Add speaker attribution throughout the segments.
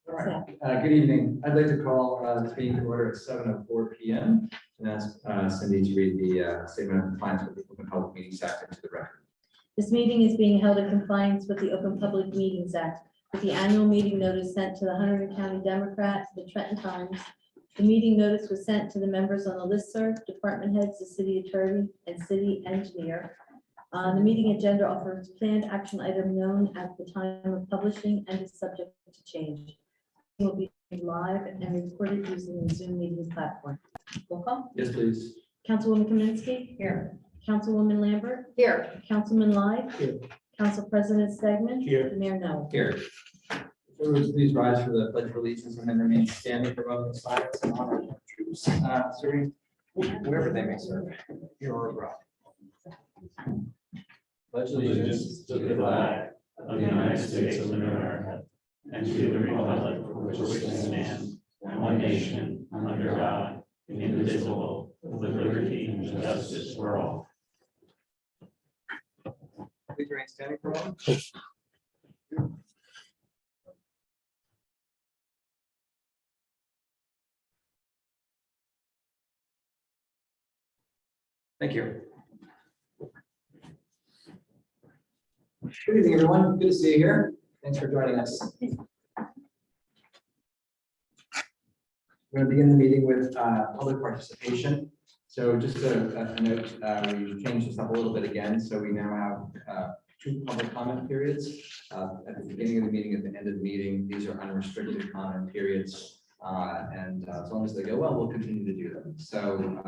Speaker 1: All right. Good evening. I'd like to call this meeting to order at 7:04 p.m. and ask Cindy to read the statement of compliance with the Open Public Meetings Act into the record.
Speaker 2: This meeting is being held in compliance with the Open Public Meetings Act, with the annual meeting notice sent to the Hunterdon County Democrat, the Trenton Times. The meeting notice was sent to the members on the listserv, department heads, the city attorney, and city engineer. The meeting agenda offers planned action item known at the time of publishing and is subject to change. It will be live and recorded using the Zoom meeting platform. Roll call.
Speaker 1: Yes, please.
Speaker 2: Councilwoman Kaminsky. Here. Councilwoman Lambert. Here. Councilman Lai.
Speaker 1: Here.
Speaker 2: Council President Stegman.
Speaker 1: Here.
Speaker 2: Mayor Noah.
Speaker 1: Here. Please rise for the pledge of allegiance and then remain standing for a moment of silence and honor our troops serving wherever they may serve, here or abroad. Pledge
Speaker 3: Allegiance to the flag of the United States of America and to the republic for which it stands, one nation, under God, indivisible, with liberty and justice for all.
Speaker 1: Please remain standing for a moment. Thank you. Good evening, everyone. Good to see you here. Thanks for joining us. We're going to begin the meeting with public participation. So just a note, we changed this up a little bit again. So we now have two public comment periods at the beginning of the meeting, at the end of the meeting. These are unrestricted comment periods. And as long as they go well, we'll continue to do them. So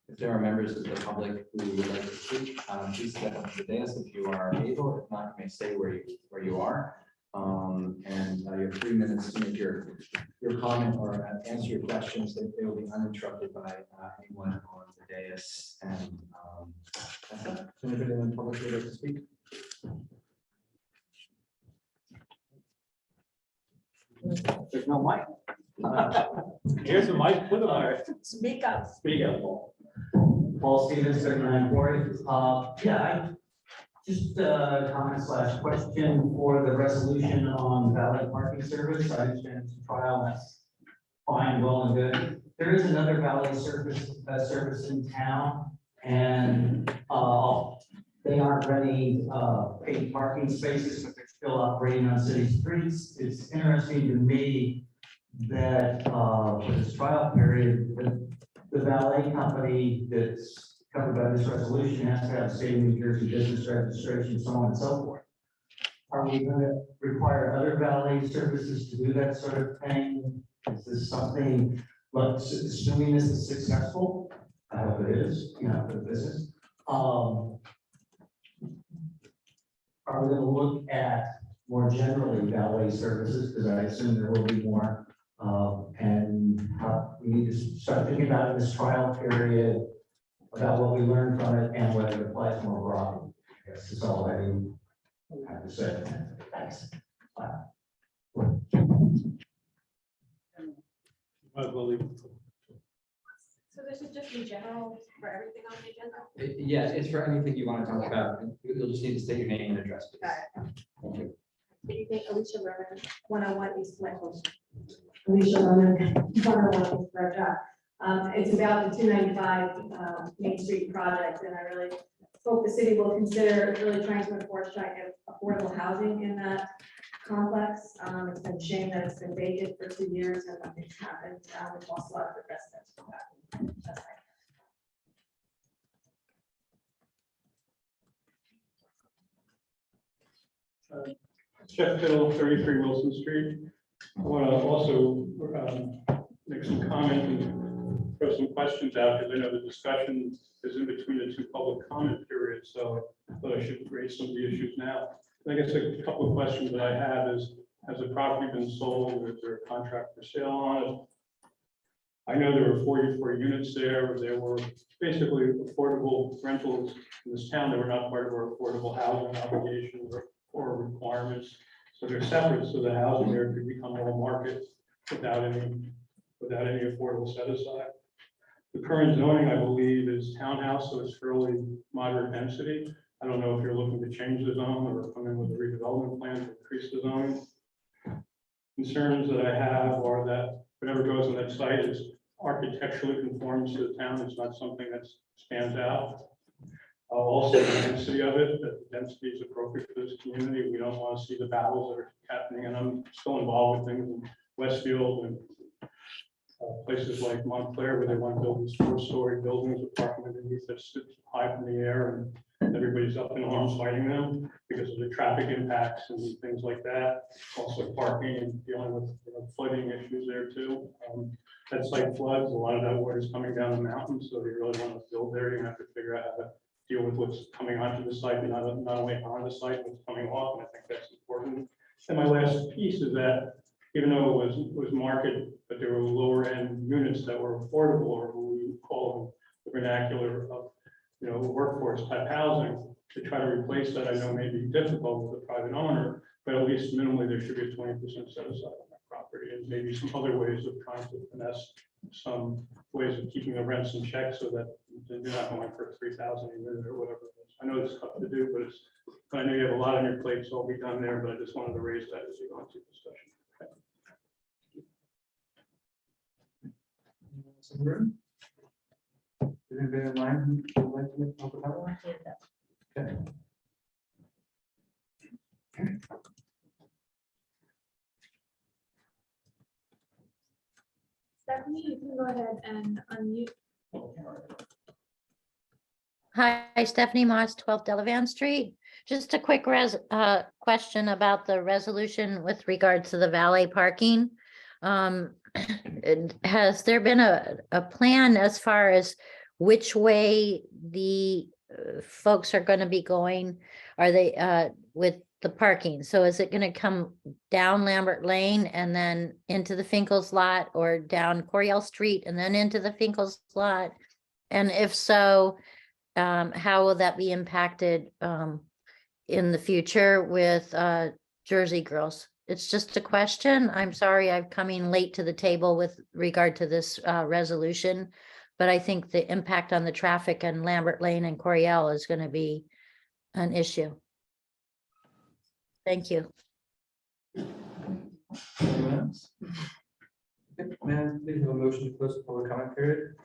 Speaker 1: if there are members of the public who would like to speak, please step up to the dais if you are able. If not, you may stay where you are. And you have 3 minutes to make your comment or answer your questions. They will be uninterrupted by anyone on the dais. And does anybody in the public would like to speak? There's no mic.
Speaker 3: Here's a mic, put it on.
Speaker 2: Speak up.
Speaker 3: Speak up, Paul.
Speaker 4: Paul Stevens, 3940. Yeah, I just comment / question for the resolution on valet parking service. I understand it's a trial, that's fine, well and good. There is another valet service in town, and they aren't renting paid parking spaces, but they're still operating on city streets. It's interesting to me that for this trial period, the valet company that's covered by this resolution has to have state of New Jersey business registration, so on and so forth. Are we going to require other valet services to do that sort of thing? Is this something, assuming this is successful? I hope it is, for the business. Are we going to look at more generally valet services? Because I assume there will be more. And how we need to start thinking about in this trial period about what we learned from it and whether it applies more broadly. I guess is all I have to say. Thanks.
Speaker 5: So this is just in general for everything on the agenda?
Speaker 1: Yeah, it's for anything you want to talk about. You'll just need to state your name and address, please.
Speaker 5: Got it.
Speaker 1: Thank you.
Speaker 5: Do you think Alicia Roman, 101 East Lake?
Speaker 6: Alicia Roman, 101 East Red Drive. It's about the 295 Main Street project, and I really hope the city will consider really trying to enforce affordable housing in that complex. It's been a shame that it's been vacant for 2 years and nothing's happened. We've lost a lot of the residents from that. That's right.
Speaker 3: Jeff Hill, 33 Wilson Street. I want to also make some comments and throw some questions out, because I know the discussion is in between the two public comment periods, so I thought I should raise some of the issues now. I guess a couple of questions that I have is, has the property been sold? Is there a contract for sale on it? I know there were 44 units there. There were basically affordable rentals in this town that were not part of our affordable housing obligations or requirements. So they're separate, so the housing there could become all market without any affordable set aside. The current zoning, I believe, is townhouse, so it's fairly moderate density. I don't know if you're looking to change the zone or come in with a redevelopment plan to increase the zoning. concerns that I have are that whatever goes on that site is architecturally conforms to the town. It's not something that stands out. Also, the density of it, that the density is appropriate for this community. We don't want to see the battles that are happening, and I'm still involved with things in Westfield and places like Montclair, where they want to build these 4-story buildings with parking underneath that sit high from the air, and everybody's up in arms fighting them because of the traffic impacts and things like that. Also parking and dealing with flooding issues there too. That site floods, a lot of that water is coming down the mountain, so you really want to build there, you have to figure out how to deal with what's coming onto the site, and not only on the site, what's coming off, and I think that's important. And my last piece is that even though it was market, but there were lower end units that were affordable, or we call them the vernacular of, workforce type housing, to try to replace that, I know may be difficult with a private owner, but at least minimally there should be a 20% set aside on that property, and maybe some other ways of trying to finesse some ways of keeping the rents in check so that they're not going for 3,000 a unit or whatever it is. I know it's tough to do, but I know you have a lot on your plate, so I'll be done there, but I just wanted to raise that as you go into discussion.
Speaker 1: In the room? Is anybody in line who would like to make public comment? Okay.
Speaker 5: Stephanie, you can go ahead and unmute.
Speaker 7: Hi, Stephanie Moss, 12 Delavan Street. Just a quick question about the resolution with regard to the valet parking. Has there been a plan as far as which way the folks are going to be going? Are they with the parking? So is it going to come down Lambert Lane and then into the Finkel's lot, or down Coriel Street and then into the Finkel's lot? And if so, how will that be impacted in the future with Jersey Girls? It's just a question. I'm sorry, I'm coming late to the table with regard to this resolution, but I think the impact on the traffic in Lambert Lane and Coriel is going to be an issue. Thank you.
Speaker 1: Anyone else? Okay, may I please have a motion to close the public comment period?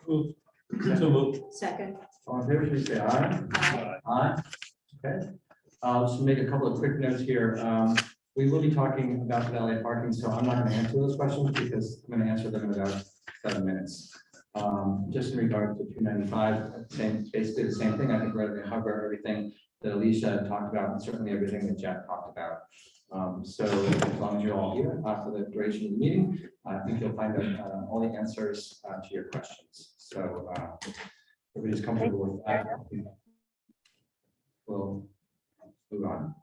Speaker 8: So moved.
Speaker 6: Second.
Speaker 1: All in favor, please say aye. Aye. Okay. Just to make a couple of quick notes here. We will be talking about the valet parking, so I'm not going to answer those questions because I'm going to answer them in about 7 minutes. Just in regard to 295, basically the same thing. I think we're going to cover everything that Alicia talked about, and certainly everything that Jack talked about. So as long as you're all here for the duration of the meeting, I think you'll find all the answers to your questions. So everybody's comfortable with that. We'll move on.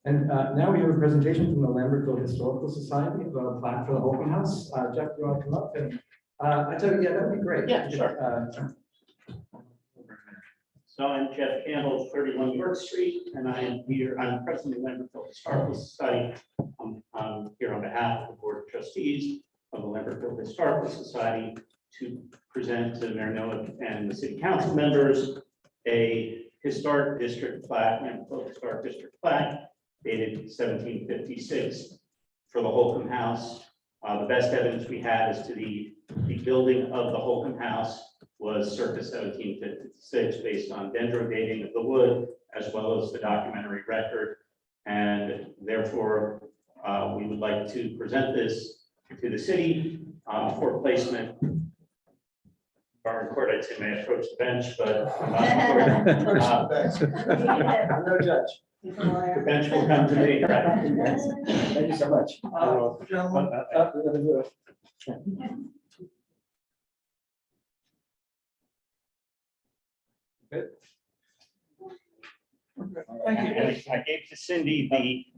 Speaker 1: And now we have a presentation from the Lambertville Historical Society of a plaque for the Holcomb House. Jeff, do you want to come up? And I tell you, yeah, that would be great.
Speaker 9: Yeah, sure. So I'm Jeff Campbell, 31 York Street, and I am here, I'm president of the Lambertville Historical Society. I'm here on behalf of the Board of Trustees of the Lambertville Historical Society to present to Mayor Noah and the City Council members a historic district plaque, Lambertville Historic District plaque, dated 1756 for the Holcomb House. The best evidence we have is to the building of the Holcomb House was circa 1756 based on dendro dating of the wood, as well as the documentary record. And therefore, we would like to present this to the city for placement. Barn Court, I'd say may approach the bench, but
Speaker 1: I'm no judge.
Speaker 9: the bench will come to me.
Speaker 1: Thank you so much. Gentlemen,
Speaker 9: Thank you. I gave to Cindy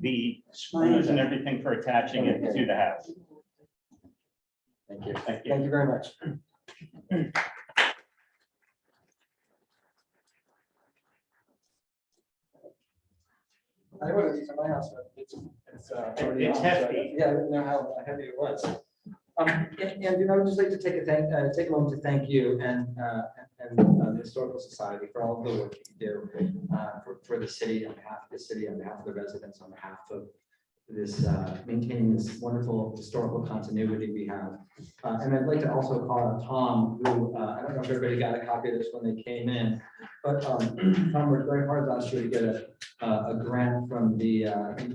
Speaker 9: the screws and everything for attaching it to the house.
Speaker 1: Thank you.
Speaker 9: Thank you.
Speaker 1: Thank you very much. I ordered these in my house, but it's already
Speaker 9: It's
Speaker 1: on, so I-
Speaker 9: hefty.
Speaker 1: Yeah, I didn't know how heavy it was. And I would just like to take a moment to thank you and and the Historical Society for all of the work that you do for the city, on behalf of the city, on behalf of the residents, on behalf of this maintaining this wonderful historical continuity we have. And I'd like to also call out Tom, who I don't know if everybody got a copy of this when they came in, but Tom worked very hard last year to get a grant from the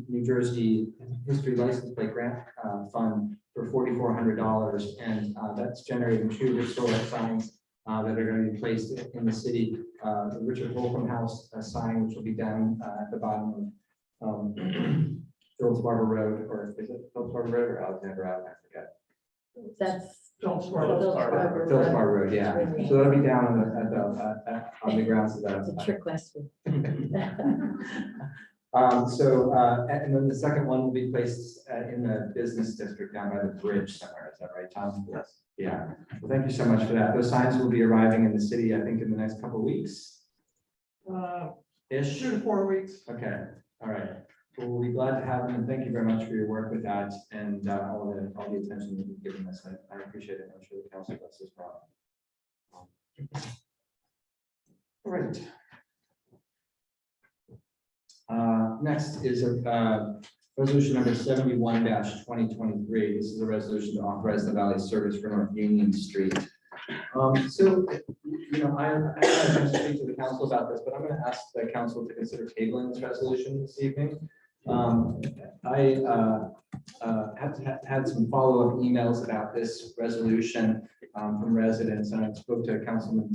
Speaker 1: New Jersey History License Plate Grant Fund for $4,400, and that's generating 2 historic signs that are going to be placed in the city. The Richard Holcomb House sign, which will be down at the bottom of Phillips Barber Road, or is it Phillips Barber Road or Alexander Ave? I forget.
Speaker 2: That's.
Speaker 3: Phillips
Speaker 1: Phillips Barber Road, yeah. So that'll be down on the grounds of
Speaker 2: It's a
Speaker 1: that.
Speaker 2: trick question.
Speaker 1: And then the second one will be placed in the business district down by the bridge somewhere. Is that right, Tom?
Speaker 8: Yes.
Speaker 1: Yeah. Well, thank you so much for that. Those signs will be arriving in the city, I think, in the next couple of weeks. Ish.
Speaker 8: 2 to 4 weeks.
Speaker 1: Okay. All right. Well, we'll be glad to have them, and thank you very much for your work with that and all the attention that you've given us. I appreciate it. I'm sure the council does as well. All right. Next is a resolution number 71-2023. This is a resolution to authorize the valet service for North Union Street. So, you know, I have to speak to the council about this, but I'm going to ask the council to consider tabling this resolution this evening. I have had some follow-up emails about this resolution from residents, and I spoke to Council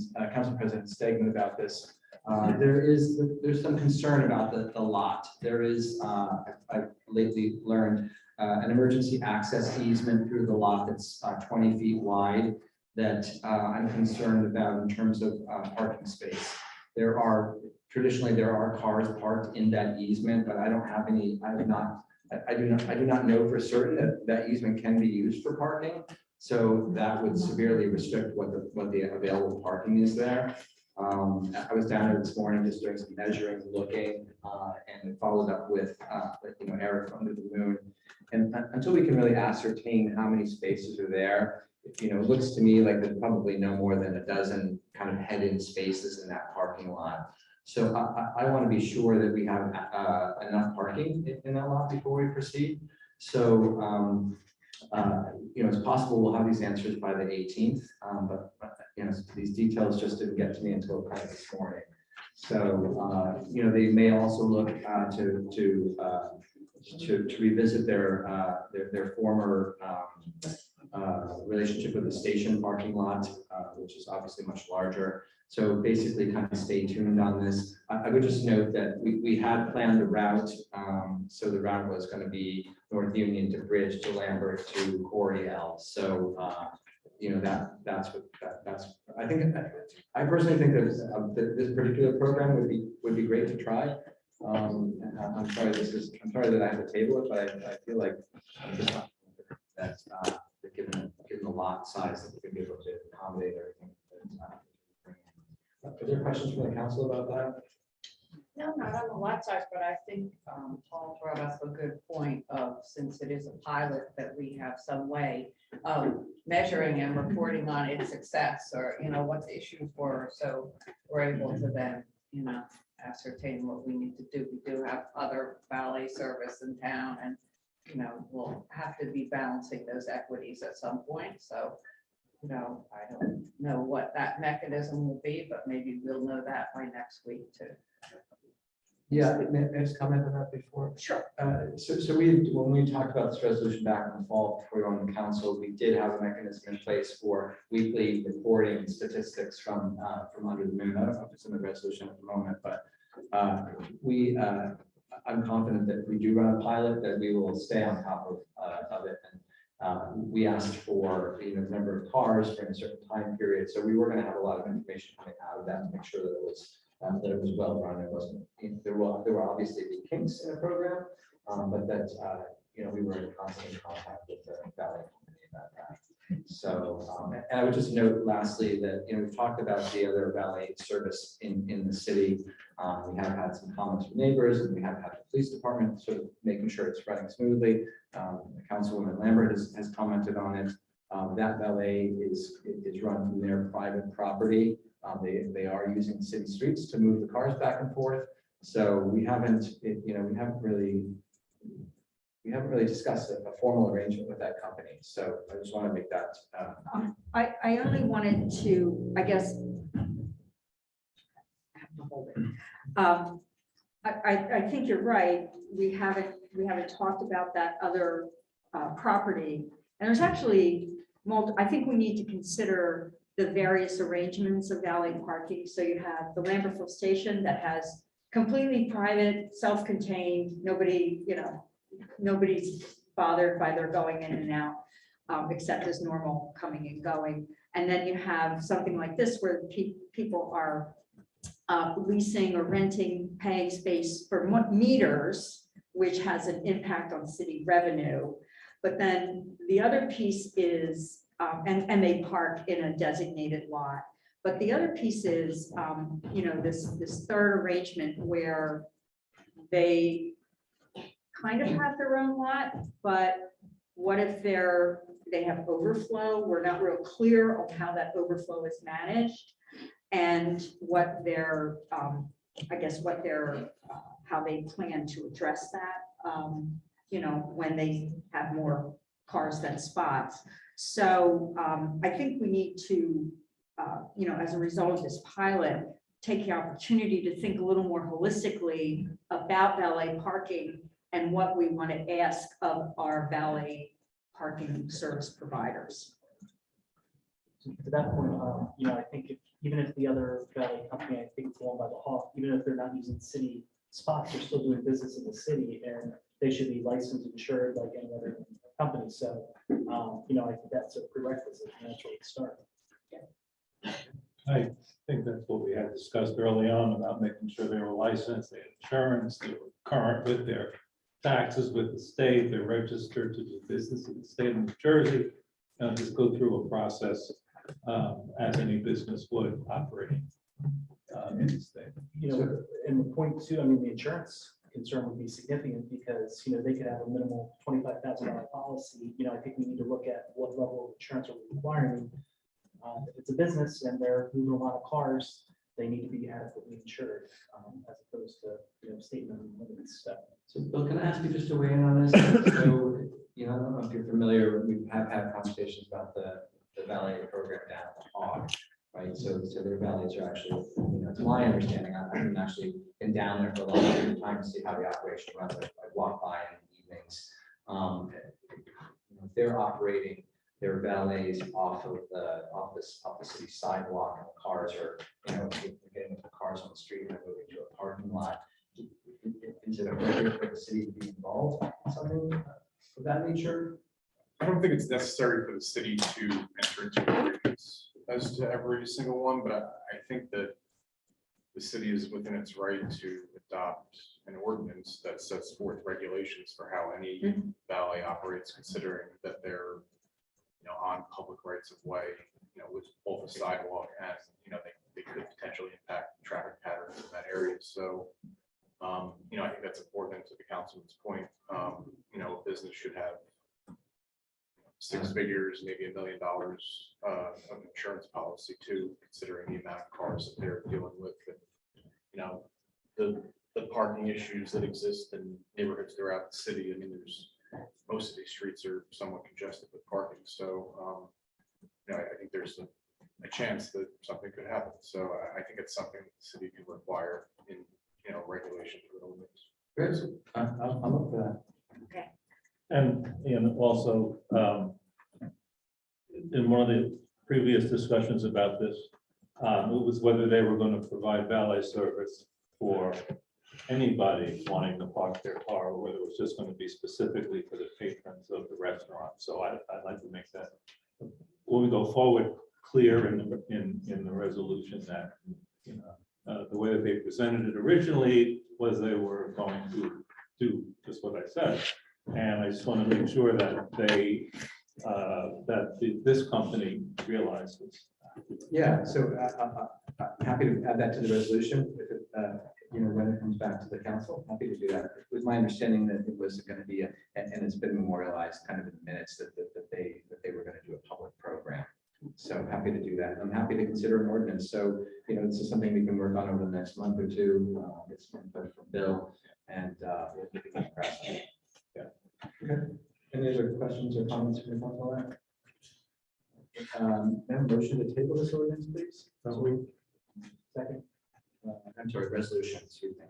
Speaker 1: President Stegman about this. There's some concern about the lot. There is, I've lately learned, an emergency access easement through the lot that's 20 feet wide that I'm concerned about in terms of parking space. Traditionally, there are cars parked in that easement, but I don't have any, I do not know for certain that that easement can be used for parking. So that would severely restrict what the available parking is there. I was down there this morning just doing some measuring, looking, and followed up with, Eric from Under the Moon. And until we can really ascertain how many spaces are there, it looks to me like there's probably no more than a dozen kind of head-in spaces in that parking lot. So I want to be sure that we have enough parking in that lot before we proceed. So, it's possible we'll have these answers by the 18th, but these details just didn't get to me until kind of this morning. So, they may also look to revisit their former relationship with the station parking lot, which is obviously much larger. So basically kind of stay tuned on this. I would just note that we had planned the route. So the route was going to be North Union to Bridge to Lambert to Coriel. So, that's I think, I personally think that this particular program would be great to try. I'm sorry that I have to table it, but I feel like that's given the lot size that we can be able to accommodate everything. Are there questions from the council about that?
Speaker 10: No, not on the lot size, but I think Paul brought up a good point of, since it is a pilot, that we have some way of measuring and reporting on its success, or, what the issues were. So we're able to then, ascertain what we need to do. We do have other valet service in town, and, we'll have to be balancing those equities at some point. So, I don't know what that mechanism will be, but maybe we'll know that by next week too.
Speaker 1: Yeah, may I just comment on that before?
Speaker 10: Sure.
Speaker 1: So when we talked about this resolution back in the fall before we were on the council, we did have a mechanism in place for weekly reporting statistics from Under the Moon. I don't know if it's in the resolution at the moment, but I'm confident that if we do run a pilot, that we will stay on top of it. And we asked for the number of cars during a certain time period, so we were going to have a lot of information coming out of that to make sure that it was well run. It wasn't, there were obviously the kinks in the program, but that we were in constant contact with the valet company about that. So, and I would just note lastly that we've talked about the other valet service in the city. We have had some comments from neighbors, and we have had the police department sort of making sure it's running smoothly. Councilwoman Lambert has commented on it. That valet is run from their private property. They are using city streets to move the cars back and forth. So we haven't really discussed a formal arrangement with that company. So I just want to make that,
Speaker 11: I only wanted to, I guess. I have to hold it. I think you're right. We haven't talked about that other property. And there's actually I think we need to consider the various arrangements of valet parking. So you have the Lambertville station that has completely private, self-contained, nobody's bothered by their going in and out, except as normal coming and going. And then you have something like this where people are leasing or renting, paying space for meters, which has an impact on city revenue. But then the other piece is, and they park in a designated lot. But the other piece is, this third arrangement where they kind of have their own lot, but what if they have overflow? We're not real clear on how that overflow is managed and what their, how they plan to address that, when they have more cars than spots. So I think we need to, as a result of this pilot, take the opportunity to think a little more holistically about valet parking and what we want to ask of our valet parking service providers.
Speaker 12: To that point, I think even if the other valet company, I think it's owned by the Hawk, even if they're not using city spots, they're still doing business in the city and they should be licensed, insured like any other company. So, I think that's a prerequisite and that's where we start.
Speaker 8: I think that's what we had discussed early on about making sure they were licensed, they had insurance, they were current with their taxes with the state, they're registered to do business in the state of New Jersey. Just go through a process as any business would operating in the state.
Speaker 12: And the point too, the insurance concern would be significant because, they could have a minimal $25,000 policy. I think we need to look at what level of insurance are we requiring. If it's a business and they're moving a lot of cars, they need to be adequately insured, as opposed to state minimum limits.
Speaker 1: so Bill, can I ask you just to weigh in on this? So, I don't know if you're familiar, we have had conversations about the valet program down at the Hawk, right? So their valets are actually, to my understanding, I haven't actually been down there for a long period of time to see how the operation runs. I walk by in the evenings. If they're operating their valets off the city sidewalk, and the cars are, getting the cars on the street and moving to a parking lot. Is it appropriate for the city to be involved in something of that nature?
Speaker 13: I don't think it's necessary for the city to enter into agreements as to every single one, but I think that the city is within its right to adopt an ordinance that sets forth regulations for how any valet operates, considering that they're, on public rights of way, with both the sidewalk and, they could potentially impact traffic patterns in that area. So, I think that's important to the councilman's point. A business should have 6 figures, maybe $1 million of insurance policy too, considering the amount of cars that they're dealing with. And, the parking issues that exist in neighborhoods throughout the city. Most of these streets are somewhat congested with parking. So, I think there's a chance that something could happen. So I think it's something the city can require in, regulation for the limits.
Speaker 1: Great. I'm up for that.
Speaker 8: And also, in one of the previous discussions about this, it was whether they were going to provide valet service for anybody wanting to park their car, or whether it was just going to be specifically for the patrons of the restaurant. So I'd like to make that, when we go forward, clear in the resolution that, the way that they presented it originally was they were going to do just what I said. And I just want to make sure that they, this company realizes.
Speaker 1: Yeah, so I'm happy to add that to the resolution, if it, when it comes back to the council, happy to do that. It was my understanding that it was going to be, and it's been memorialized kind of in the minutes that they were going to do a public program. So happy to do that. I'm happy to consider an ordinance. So, this is something we can work on over the next month or two. Get some input from Bill and we'll get the process. Yeah. Okay. Any other questions or comments from the council on that? Have a motion to table this ordinance, please? Second. I'm sorry, resolution, excuse me.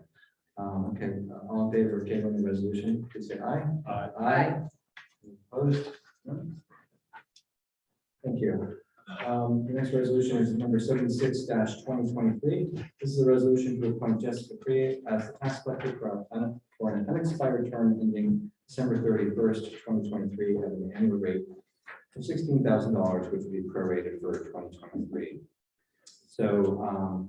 Speaker 1: Okay, all in favor of tabling the resolution, please say aye.
Speaker 8: Aye.
Speaker 1: Aye. Opposed? No? Thank you. The next resolution is number 76-2023. This is a resolution to appoint Jessica Cree as the tax collector for an unexpired term ending December 31st, 2023 at an annual rate of $16,000, which will be prorated for 2023. So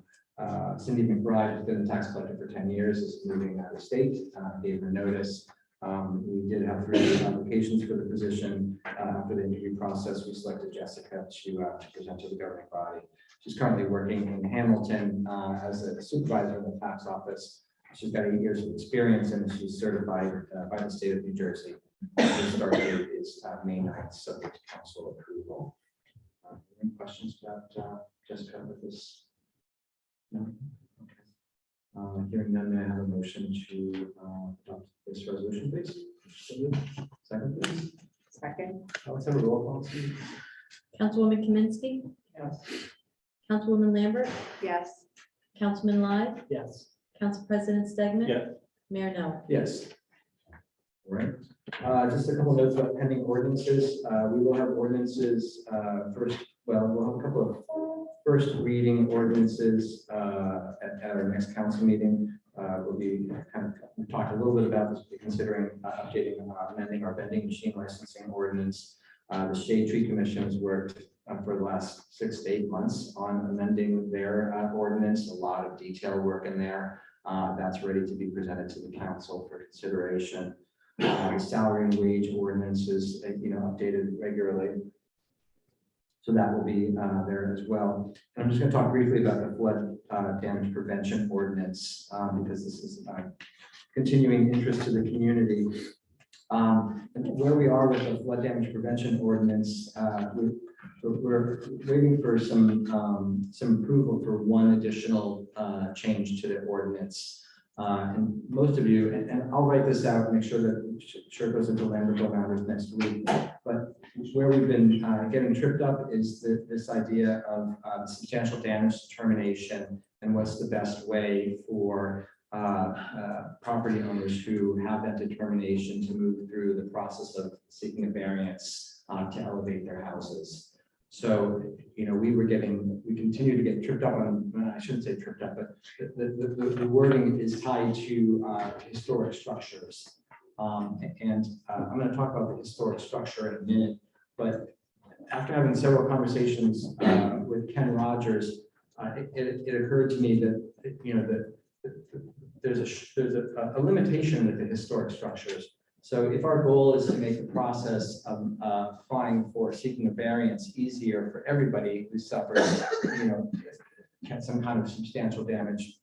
Speaker 1: Cindy McBride has been the tax collector for 10 years, is moving out of state, gave her notice. We did have 3 applications for the position. After the interview process, we selected Jessica to present to the governing body. She's currently working in Hamilton as a supervisor in the tax office. She's got 8 years of experience and she's certified by the state of New Jersey. The start date is May 9th, subject to council approval. Any questions about Jessica with this? No? Okay. Hearing none, may I have a motion to adopt this resolution, please? Second, please.
Speaker 10: Second?
Speaker 1: Let's have a roll call, please.
Speaker 2: Councilwoman Kaminsky,
Speaker 10: Yes.
Speaker 2: Councilwoman Lambert,
Speaker 10: Yes.
Speaker 2: Councilman Lai,
Speaker 12: Yes.
Speaker 2: Council President Stegman.
Speaker 8: Yeah.
Speaker 2: Mayor Noah.
Speaker 1: Yes. All right. Just a couple notes about pending ordinances. We will have ordinances first. Well, we'll have a couple of first reading ordinances at our next council meeting. We'll be we talked a little bit about this, considering updating, amending our vending machine licensing ordinance. The Shade Tree Commission has worked for the last 6 to 8 months on amending their ordinance. A lot of detail work in there. That's ready to be presented to the council for consideration. Salary and wage ordinances, updated regularly. So that will be there as well. And I'm just going to talk briefly about the flood damage prevention ordinance because this is continuing interest to the community. And where we are with the flood damage prevention ordinance, we're waiting for some approval for one additional change to the ordinance. And most of you, and I'll write this out, make sure that it goes into Lambertville members next week. But where we've been getting tripped up is this idea of substantial damage determination and what's the best way for property owners who have that determination to move through the process of seeking a variance to elevate their houses. So, we continue to get tripped up on, I shouldn't say tripped up, but the wording is tied to historic structures. I'm going to talk about the historic structure in a minute, but after having several conversations with Ken Rogers, it occurred to me that, there's a limitation with the historic structures. So if our goal is to make the process of applying for seeking a variance easier for everybody who suffers, some kind of substantial damage,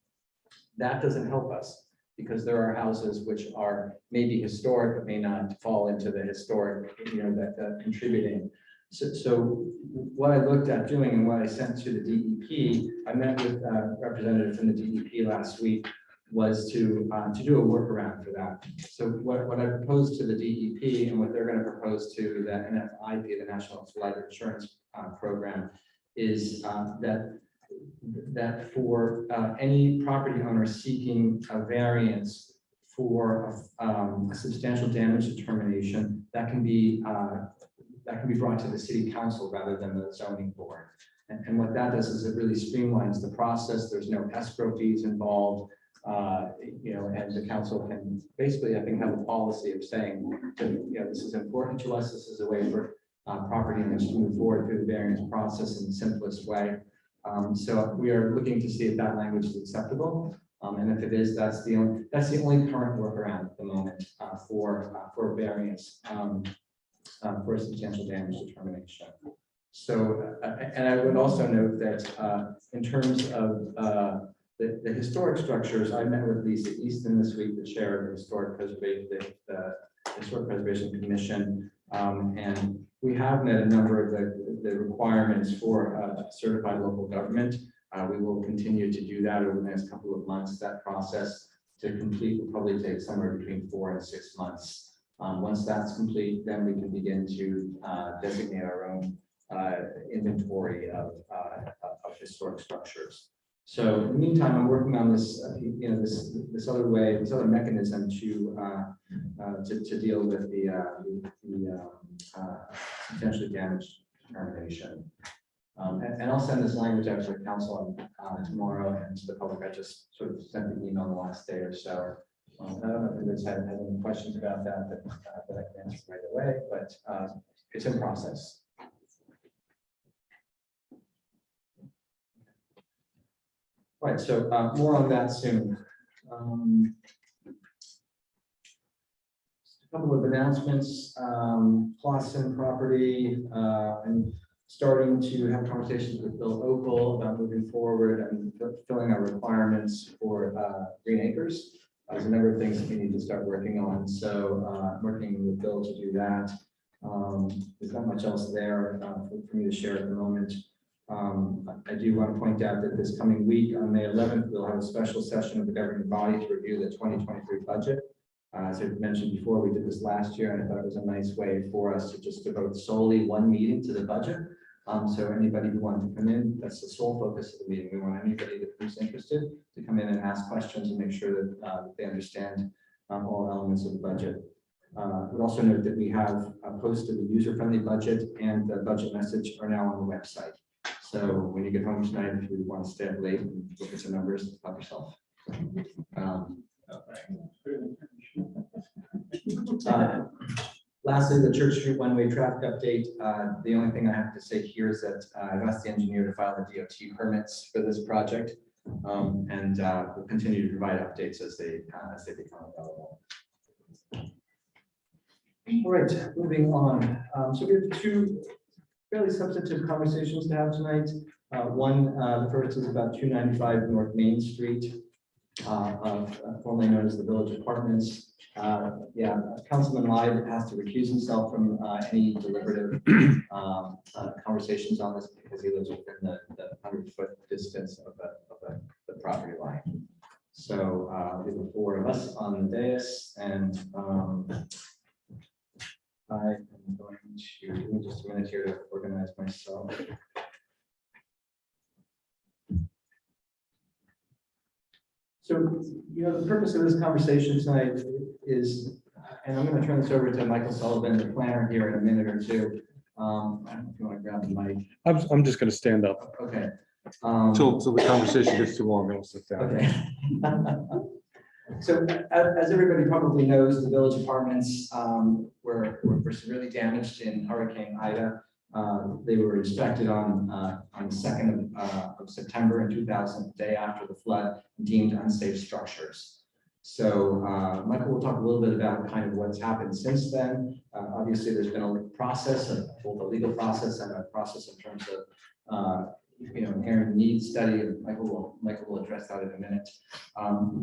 Speaker 1: that doesn't help us because there are houses which are maybe historic but may not fall into the historic, that contributing. So what I looked at doing and what I sent to the DEP, I met with representatives from the DEP last week, was to do a workaround for that. So what I proposed to the DEP and what they're going to propose to the NFIP, the National Flood Insurance Program, is that for any property owner seeking a variance for a substantial damage determination, that can be brought to the city council rather than the zoning board. And what that does is it really streamlines the process. There's no escrow fees involved. And the council can basically, I think, have a policy of saying, this is important to us. This is a way for property owners to move forward through the variance process in the simplest way. So we are looking to see if that language is acceptable. And if it is, that's the only current workaround at the moment for variance for a substantial damage determination. So, and I would also note that in terms of the historic structures, I met with Lisa Easton this week, the chair of the Historic Preservation Commission, and We have met a number of the requirements for certified local government. We will continue to do that over the next couple of months. That process to complete will probably take somewhere between 4 and 6 months. Once that's complete, then we can begin to designate our own inventory of historic structures. So in the meantime, I'm working on this, this other mechanism to deal with the substantially damaged determination. And I'll send this language out to the council tomorrow and to the public. I just sort of sent the email the last day or so. I don't know if anybody's had any questions about that that I can answer right away, but it's in process. Right, so more on that soon. A couple of announcements, Clausen property, and starting to have conversations with Bill Opal about moving forward and fulfilling our requirements for Green Acres. There's a number of things that we need to start working on, so working with Bill to do that. There's not much else there for me to share at the moment. I do want to point out that this coming week, on May 11th, we'll have a special session of the governing body to review the 2023 budget. As I mentioned before, we did this last year, and I thought it was a nice way for us to just devote solely one meeting to the budget. So anybody who wanted to come in, that's the sole focus of the meeting. We want anybody who's interested to come in and ask questions and make sure that they understand all elements of the budget. We'd also note that we have posted the user-friendly budget and the budget message are now on the website. So when you get home tonight, if you want to stay up late and look at some numbers, help yourself. Lastly, the Church Street one-way traffic update. The only thing I have to say here is that I've asked the engineer to file the DOT permits for this project, and we'll continue to provide updates as they become available. All right, moving on. So we have two fairly substantive conversations to have tonight. The first is about 295 North Main Street, formerly known as the Village Apartments. Councilman Lyde has to recuse himself from any deliberative conversations on this because he lives within the 100-foot distance of the property line. So we have the four of us on the dais, and I am going to give me just a minute here to organize myself. So, the purpose of this conversation tonight is, and I'm going to turn this over to Michael Sullivan, the planner, here in a minute or two. I don't know if you want to grab the mic.
Speaker 14: I'm just going to stand up.
Speaker 1: Okay.
Speaker 14: Till the conversation gets too long, I'll sit down.
Speaker 1: Okay. So as everybody probably knows, the Village Apartments were severely damaged in Hurricane Ida. They were inspected on the 2nd of September in 2000, the day after the flood, deemed unsafe structures. So Michael will talk a little bit about kind of what's happened since then. Obviously, there's been a process, both a legal process and a process in terms of inherent needs study, and Michael will address that in a minute.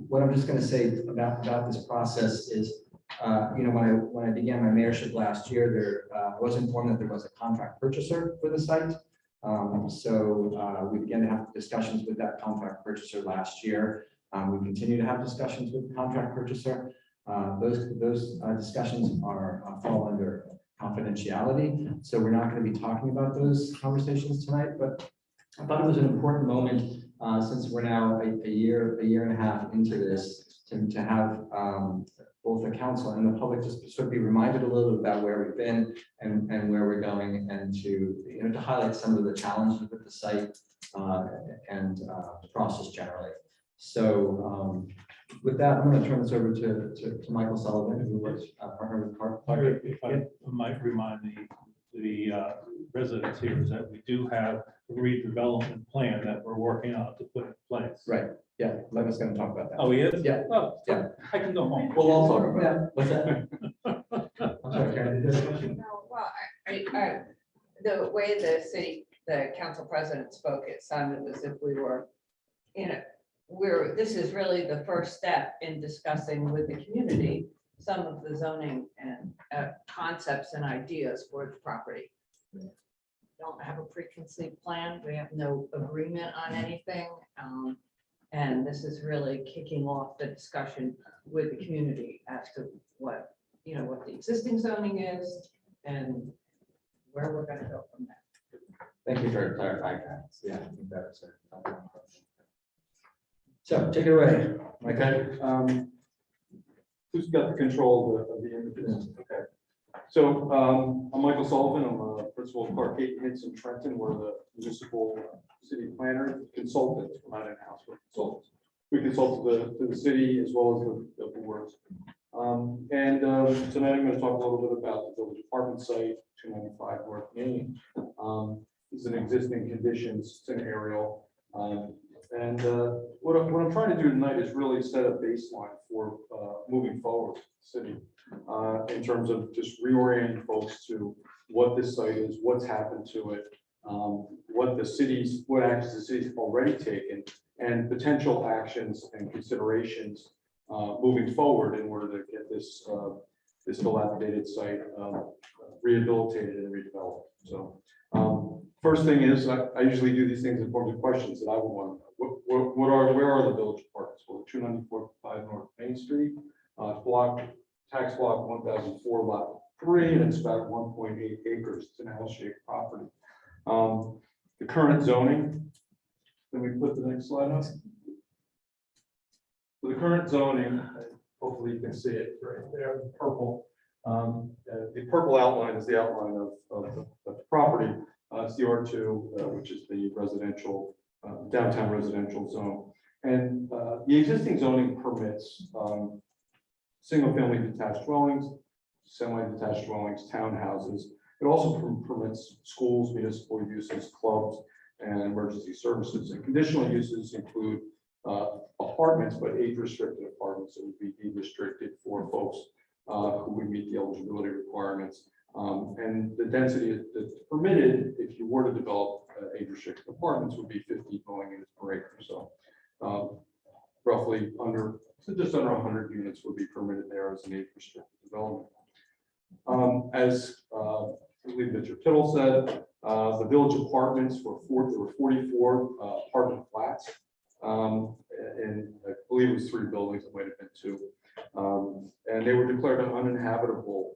Speaker 1: What I'm just going to say about this process is, when I began my mayorship last year, I was informed that there was a contract purchaser for the site. So we began to have discussions with that contract purchaser last year. We continue to have discussions with the contract purchaser. Those discussions fall under confidentiality, so we're not going to be talking about those conversations tonight. But I thought it was an important moment since we're now a year and a half into this to have both the council and the public just sort of be reminded a little bit about where we've been and where we're going, and to highlight some of the challenges with the site and the process generally. So with that, I'm going to turn this over to Michael Sullivan, who works partner with Clark.
Speaker 8: If I might remind the residents here is that we do have a redevelopment plan that we're working on to put in place.
Speaker 1: Right. Yeah, Levin's going to talk about that.
Speaker 8: Oh, he is?
Speaker 1: Yeah.
Speaker 8: Oh,
Speaker 1: Yeah.
Speaker 8: I can go home.
Speaker 1: We'll all talk about that. What's that? I'm sorry, Karen, did you have a question?
Speaker 10: No, well, the way the council president spoke, it sounded as if we were, this is really the first step in discussing with the community some of the zoning and concepts and ideas for the property. Don't have a preconceived plan. We have no agreement on anything. And this is really kicking off the discussion with the community as to what, what the existing zoning is and where we're gonna go from there.
Speaker 1: Thank you for clarifying that. Yeah, I think that was a. So take it away.
Speaker 15: Okay. Who's got the control of the images? Okay. So I'm Michael Sullivan. I'm a principal of Clark Hinson Trenton. We're the municipal city planner consultant. We're not in-house, we're consultants. We consult to the city as well as the boards. Tonight I'm going to talk a little bit about the village apartment site, 295 North Main. This is an existing conditions, it's an aerial. What I'm trying to do tonight is really set a baseline for moving forward with the city in terms of just reorienting folks to what this site is, what's happened to it, what actions the city's already taken, and potential actions and considerations moving forward in order to get this dilapidated site rehabilitated and redeveloped. So first thing is, I usually do these things in forms of questions that I would want. Where are the village apartments? Well, 294 North Main Street, tax block 1004 lot 3, and it's about 1.8 acres. It's an L-shaped property. The current zoning. Can we put the next slide up? So the current zoning, hopefully you can see it right there, the purple. The purple outline is the outline of the property. It's the R2, which is the residential, downtown residential zone. And the existing zoning permits single-family detached dwellings, semi-detached dwellings, townhouses. It also permits schools, municipal uses, clubs, and emergency services. And conditional uses include apartments, but age-restricted apartments that would be deed-restricted for folks who would meet the eligibility requirements. And the density that's permitted, if you were to develop age-restricted apartments, would be 50 dwelling units per acre. So roughly just under 100 units would be permitted there as an age-restricted development. As I believe Mr. Tittle said, the village apartments there were 44 apartment flats. And I believe it was 3 buildings, it might have been 2. And they were declared uninhabitable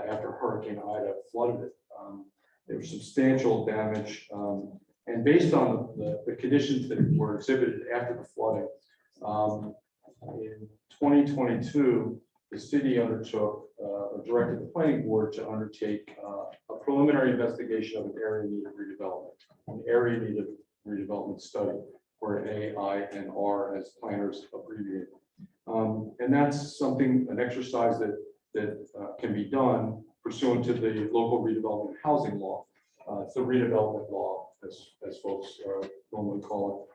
Speaker 15: after Hurricane Ida flooded it. There was substantial damage. And based on the conditions that were exhibited after the flooding, in 2022, the city undertook or directed the planning board to undertake a preliminary investigation of an area needed redevelopment study, or AINR as planners abbreviate. And that's an exercise that can be done pursuant to the local redevelopment housing law. It's the redevelopment law, as folks normally call it.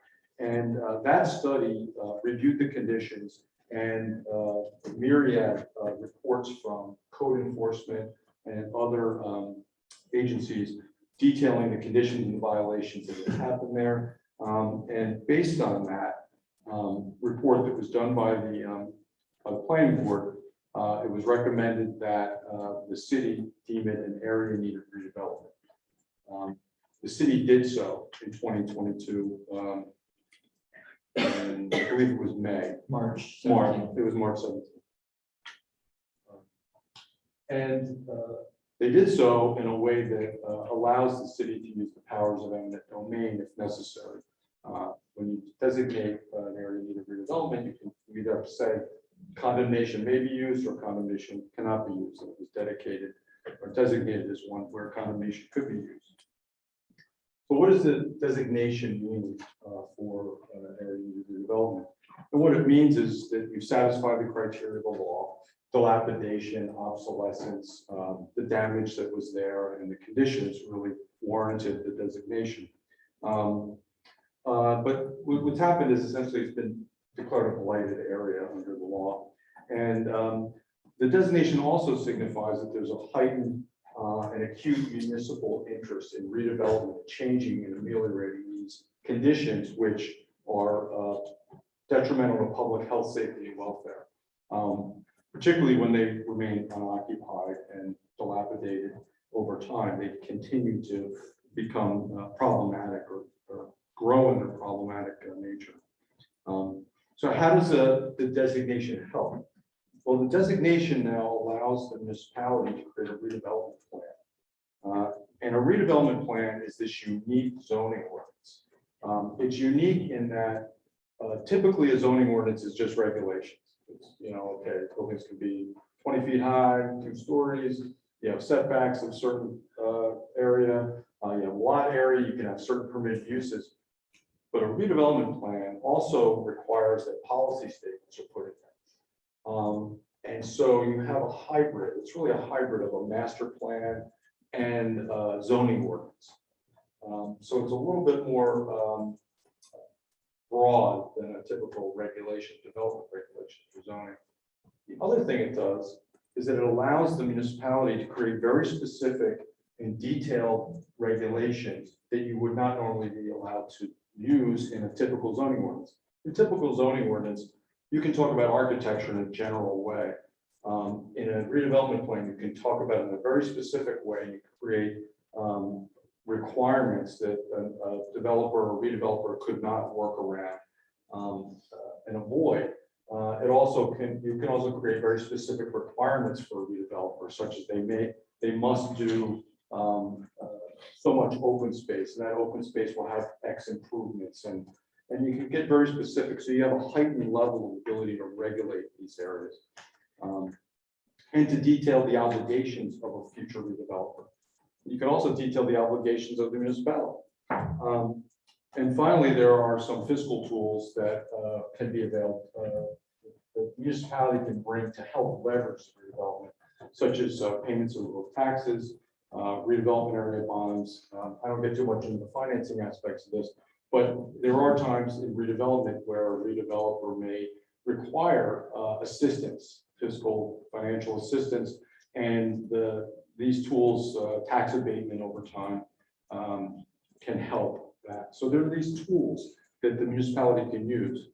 Speaker 15: And that study reviewed the conditions and myriad reports from code enforcement and other agencies detailing the conditions and the violations that had happened there. And based on that report that was done by the planning board, it was recommended that the city deem it an area needed redevelopment. The city did so in 2022. And I believe it was
Speaker 1: March.
Speaker 15: It was March 17th. And they did so in a way that allows the city to use the powers of eminent domain if necessary. When you designate an area needed redevelopment, you can either say condemnation may be used or condemnation cannot be used. And it was dedicated or designated as one where condemnation could be used. So what does the designation mean for area needed redevelopment? And what it means is that you satisfy the criteria of the law, dilapidation, obsolescence, the damage that was there, and the conditions really warranted the designation. But what's happened is essentially it's been declared a blighted area under the law. And the designation also signifies that there's a heightened and acute municipal interest in redevelopment, changing and ameliorating these conditions, which are detrimental to public health, safety, and welfare. particularly when they remain unoccupied and dilapidated over time, they continue to become problematic or grow in their problematic nature. So how does the designation help? Well, the designation now allows the municipality to create a redevelopment plan. And a redevelopment plan is this unique zoning ordinance. It's unique in that typically a zoning ordinance is just regulations. It's, okay, buildings can be 20 feet high, 2 stories, you have setbacks of certain area, you have lot area, you can have certain permitted uses. But a redevelopment plan also requires that policy statements are put in there. And so you have a hybrid, it's really a hybrid of a master plan and zoning ordinance. So it's a little bit more broad than a typical regulation, development regulation for zoning. The other thing it does is that it allows the municipality to create very specific and detailed regulations that you would not normally be allowed to use in a typical zoning ordinance. In typical zoning ordinance, you can talk about architecture in a general way. In a redevelopment plan, you can talk about it in a very specific way. You create requirements that a developer or redeveloper could not work around and avoid. You can also create very specific requirements for a redeveloper, such as they must do so much open space, and that open space will have X improvements, and you can get very specific. So you have a heightened level of ability to regulate these areas and to detail the obligations of a future redeveloper. You can also detail the obligations of the municipality. And finally, there are some fiscal tools that can be available. The municipality can bring to help leverage redevelopment, such as payments of taxes, redevelopment area bonds. I don't get too much into the financing aspects of this, but there are times in redevelopment where a redeveloper may require assistance, fiscal, financial assistance, and these tools, tax abatement over time, can help that. So there are these tools that the municipality can use.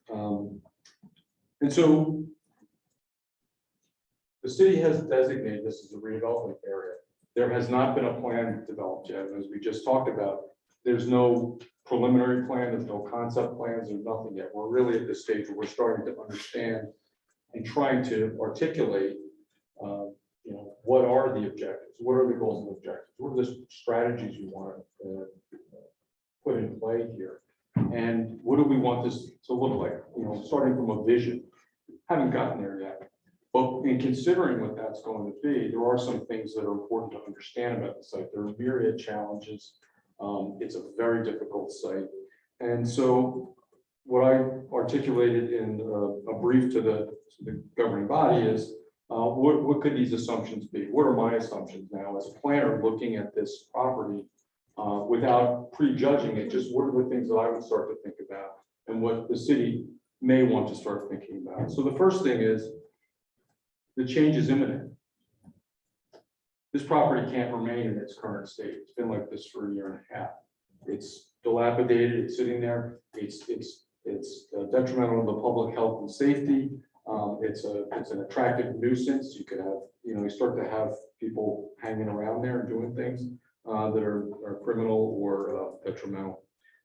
Speaker 15: And so the city has designated this as a redevelopment area. There has not been a plan developed yet. As we just talked about, there's no preliminary plan, there's no concept plans, there's nothing yet. We're really at this stage where we're starting to understand and trying to articulate, what are the objectives? What are the goals and objectives? What are the strategies we want to put in play here? And what do we want this to look like? Starting from a vision. Haven't gotten there yet. But in considering what that's going to be, there are some things that are important to understand about the site. There are myriad challenges. It's a very difficult site. And so what I articulated in a brief to the governing body is, what could these assumptions be? What are my assumptions now as a planner looking at this property without prejudging it? Just what are the things that I would start to think about and what the city may want to start thinking about? So the first thing is the change is imminent. This property can't remain in its current state. It's been like this for a year and a half. It's dilapidated. It's sitting there. It's detrimental to the public health and safety. It's an attractive nuisance. You could have, you start to have people hanging around there and doing things that are criminal or detrimental.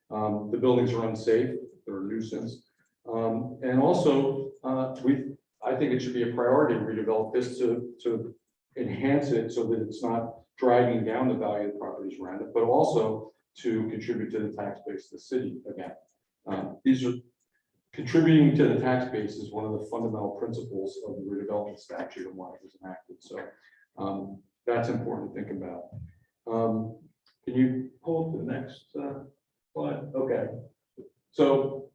Speaker 15: The buildings are unsafe. They're a nuisance. And also, I think it should be a priority to redevelop this to enhance it so that it's not dragging down the value of the properties around it, but also to contribute to the tax base of the city again. These are contributing to the tax base is one of the fundamental principles of the redevelopment statute and why it was enacted. So that's important to think about. Can you pull up the next slide? Okay. So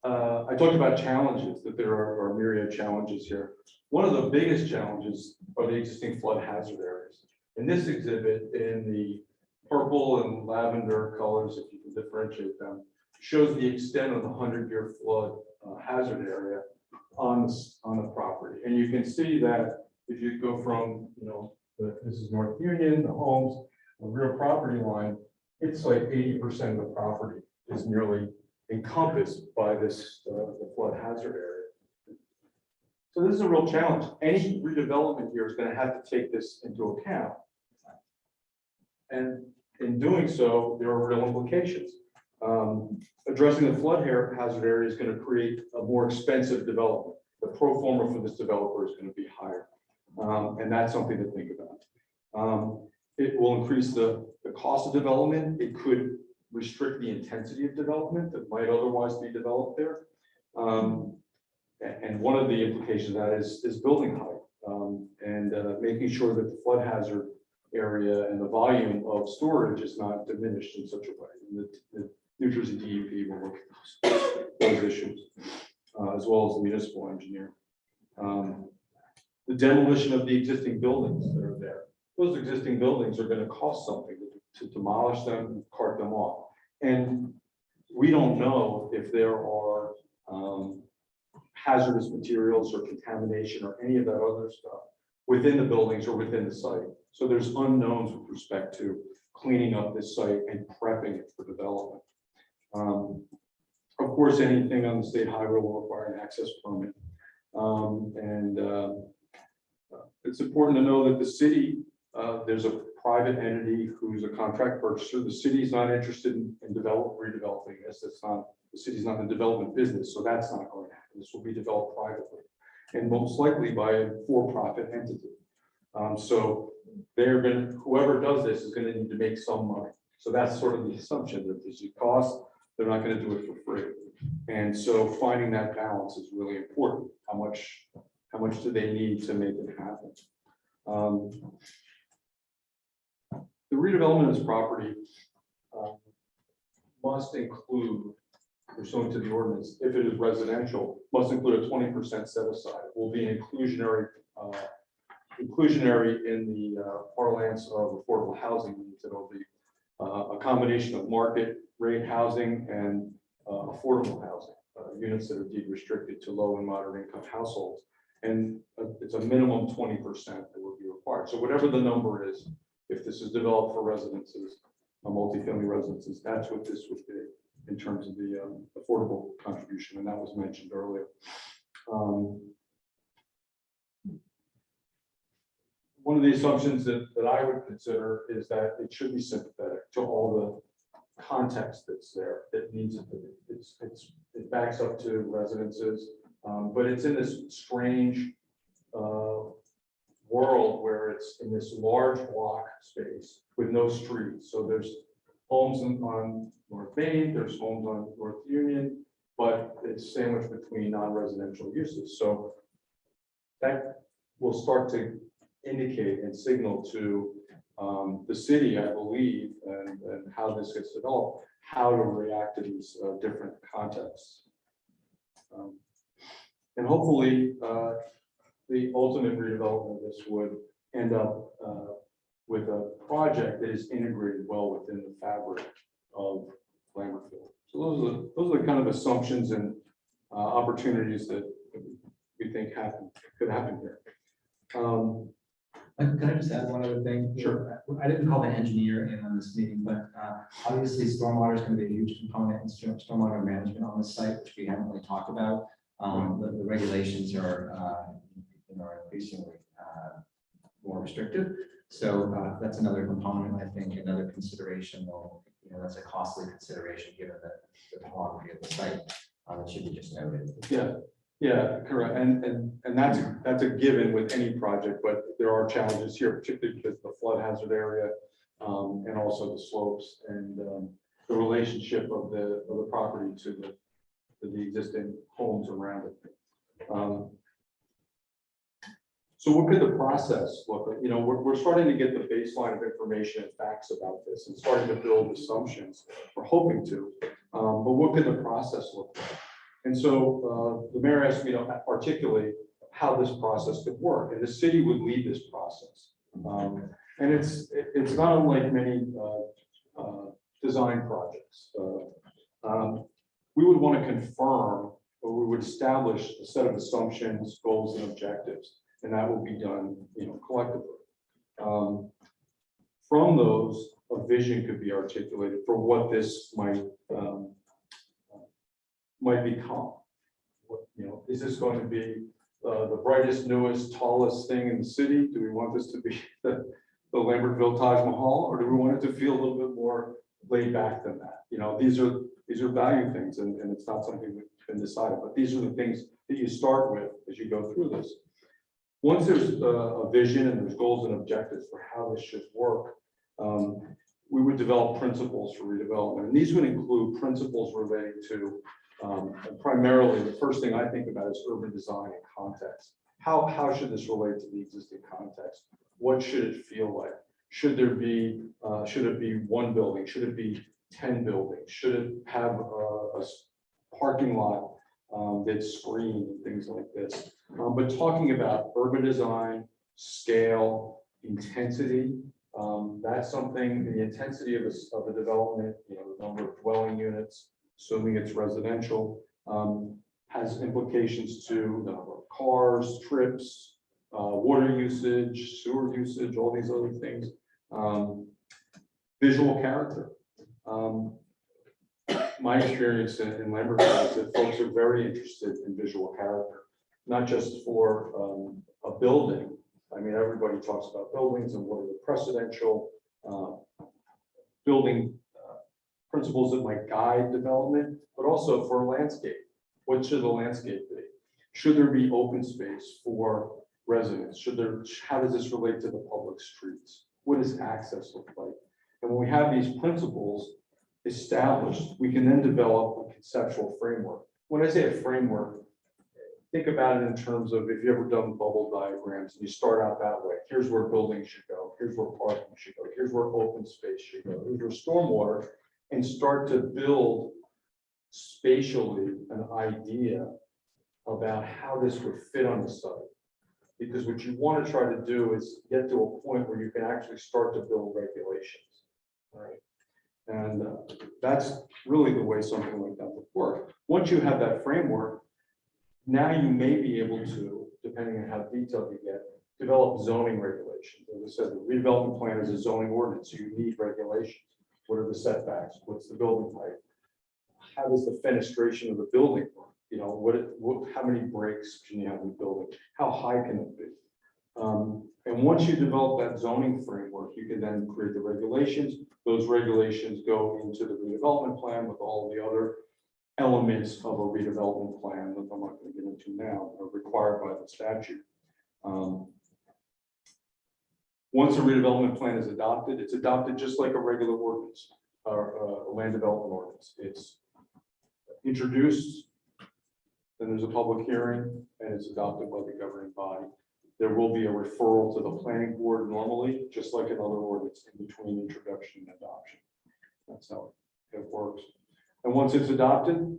Speaker 15: I talked about challenges, that there are myriad challenges here. One of the biggest challenges are the existing flood hazard areas. In this exhibit, in the purple and lavender colors, if you can differentiate them, shows the extent of the 100-year flood hazard area on the property. And you can see that if you go from, this is North Union, the homes, the real property line, it's like 80% of the property is nearly encompassed by this the flood hazard area. So this is a real challenge. Any redevelopment here is going to have to take this into account. And in doing so, there are real implications. Addressing the flood hazard area is going to create a more expensive development. The pro forma for this developer is going to be higher. And that's something to think about. It will increase the cost of development. It could restrict the intensity of development that might otherwise be developed there. And one of the implications of that is building height, and making sure that the flood hazard area and the volume of storage is not diminished in such a way. And the New Jersey DEP will look at those issues, as well as the municipal engineer. The demolition of the existing buildings that are there. Those existing buildings are going to cost something to demolish them and cart them off. And we don't know if there are hazardous materials or contamination or any of that other stuff within the buildings or within the site. So there's unknowns with respect to cleaning up this site and prepping it for development. Of course, anything on the state highway will require an access permit. It's important to know that the city, there's a private entity who's a contract purchaser. The city's not interested in redeveloping this. The city's not in the development business, so that's not going to happen. This will be developed privately and most likely by a for-profit entity. So they're going to, whoever does this is going to need to make some money. So that's sort of the assumption that there's a cost. They're not going to do it for free. And so finding that balance is really important. How much do they need to make it happen? The redevelopment of this property must include, pursuant to the ordinance, if it is residential, must include a 20% set aside. It will be inclusionary in the parlance of affordable housing needs. It'll be a combination of market rate housing and affordable housing, units that are deed restricted to low and moderate income households. And it's a minimum 20% that will be required. So whatever the number is, if this is developed for residences, multifamily residences, that's what this would be in terms of the affordable contribution, and that was mentioned earlier. One of the assumptions that I would consider is that it should be sympathetic to all the context that's there that needs it. It backs up to residences, but it's in this strange world where it's in this large block space with no streets. So there's homes on North Main, there's homes on North Union, but it's sandwiched between non-residential uses. So that will start to indicate and signal to the city, I believe, and how this gets developed, how to react to these different contexts. And hopefully, the ultimate redevelopment of this would end up with a project that is integrated well within the fabric of Lambertville. So those are the kind of assumptions and opportunities that we think could happen here.
Speaker 1: Can I just add one other thing?
Speaker 15: Sure.
Speaker 1: I didn't call the engineer in on this meeting, but obviously stormwater is going to be a huge component in stormwater management on the site, which we haven't really talked about. The regulations are increasingly more restrictive. So that's another component, I think, another consideration, though, that's a costly consideration given the topography of the site. That should be just noted.
Speaker 15: Yeah, correct. And that's a given with any project, but there are challenges here, particularly because of the flood hazard area, and also the slopes and the relationship of the property to the existing homes around it. So what could the process look like? We're starting to get the baseline of information and facts about this and starting to build assumptions. We're hoping to, but what could the process look like? And so the mayor asked me to articulate how this process could work, and the city would lead this process. And it's not unlike many design projects. We would want to confirm, or we would establish a set of assumptions, goals, and objectives, and that will be done, collectively. From those, a vision could be articulated for what this might become. Is this going to be the brightest, newest, tallest thing in the city? Do we want this to be the Lambertville Taj Mahal, or do we want it to feel a little bit more laid back than that? You know, these are value things, and it's not something that's been decided, but these are the things that you start with as you go through this. Once there's a vision and there's goals and objectives for how this should work, we would develop principles for redevelopment. And these would include principles relating to, primarily, the first thing I think about is urban design and context. How should this relate to the existing context? What should it feel like? Should it be one building? Should it be 10 buildings? Should it have a parking lot that's screened and things like this? But talking about urban design, scale, intensity, that's something, the intensity of a development, you know, the number of dwelling units, assuming it's residential, has implications to the number of cars, trips, water usage, sewer usage, all these other things. Visual character. My experience in Lambertville is that folks are very interested in visual character, not just for a building. I mean, everybody talks about buildings and what are the precedential building principles that might guide development, but also for landscape. What should the landscape be? Should there be open space for residents? How does this relate to the public streets? What does access look like? And when we have these principles established, we can then develop a conceptual framework. When I say a framework, think about it in terms of if you've ever done bubble diagrams and you start out that way. Here's where buildings should go. Here's where parking should go. Here's where open space should go. Here's where stormwater, and start to build spatially an idea about how this would fit on the site. Because what you want to try to do is get to a point where you can actually start to build regulations, right? And that's really the way something like that would work. Once you have that framework, now you may be able to, depending on how detailed you get, develop zoning regulations. As I said, the redevelopment plan is a zoning ordinance, so you need regulations. What are the setbacks? What's the building height? How does the fenestration of the building work? You know, how many breaks can you have in the building? How high can it be? And once you develop that zoning framework, you can then create the regulations. Those regulations go into the redevelopment plan with all the other elements of a redevelopment plan that I'm not going to get into now, are required by the statute. Once a redevelopment plan is adopted, it's adopted just like a regular ordinance or a land development ordinance. It's introduced, then there's a public hearing, and it's adopted by the governing body. There will be a referral to the planning board normally, just like another ordinance in between introduction and adoption. That's how it works. And once it's adopted,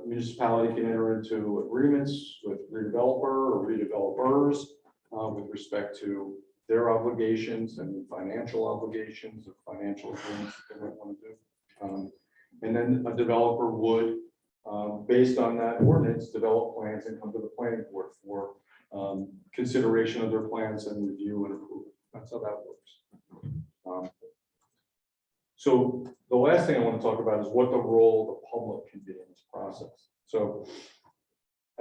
Speaker 15: municipality can enter into agreements with redeveloper or redevelopers with respect to their obligations and financial obligations or financial agreements that they might want to do. And then a developer would, based on that ordinance, develop plans and come to the planning board for consideration of their plans and review and approval. That's how that works. So the last thing I want to talk about is what the role of the public can be in this process. So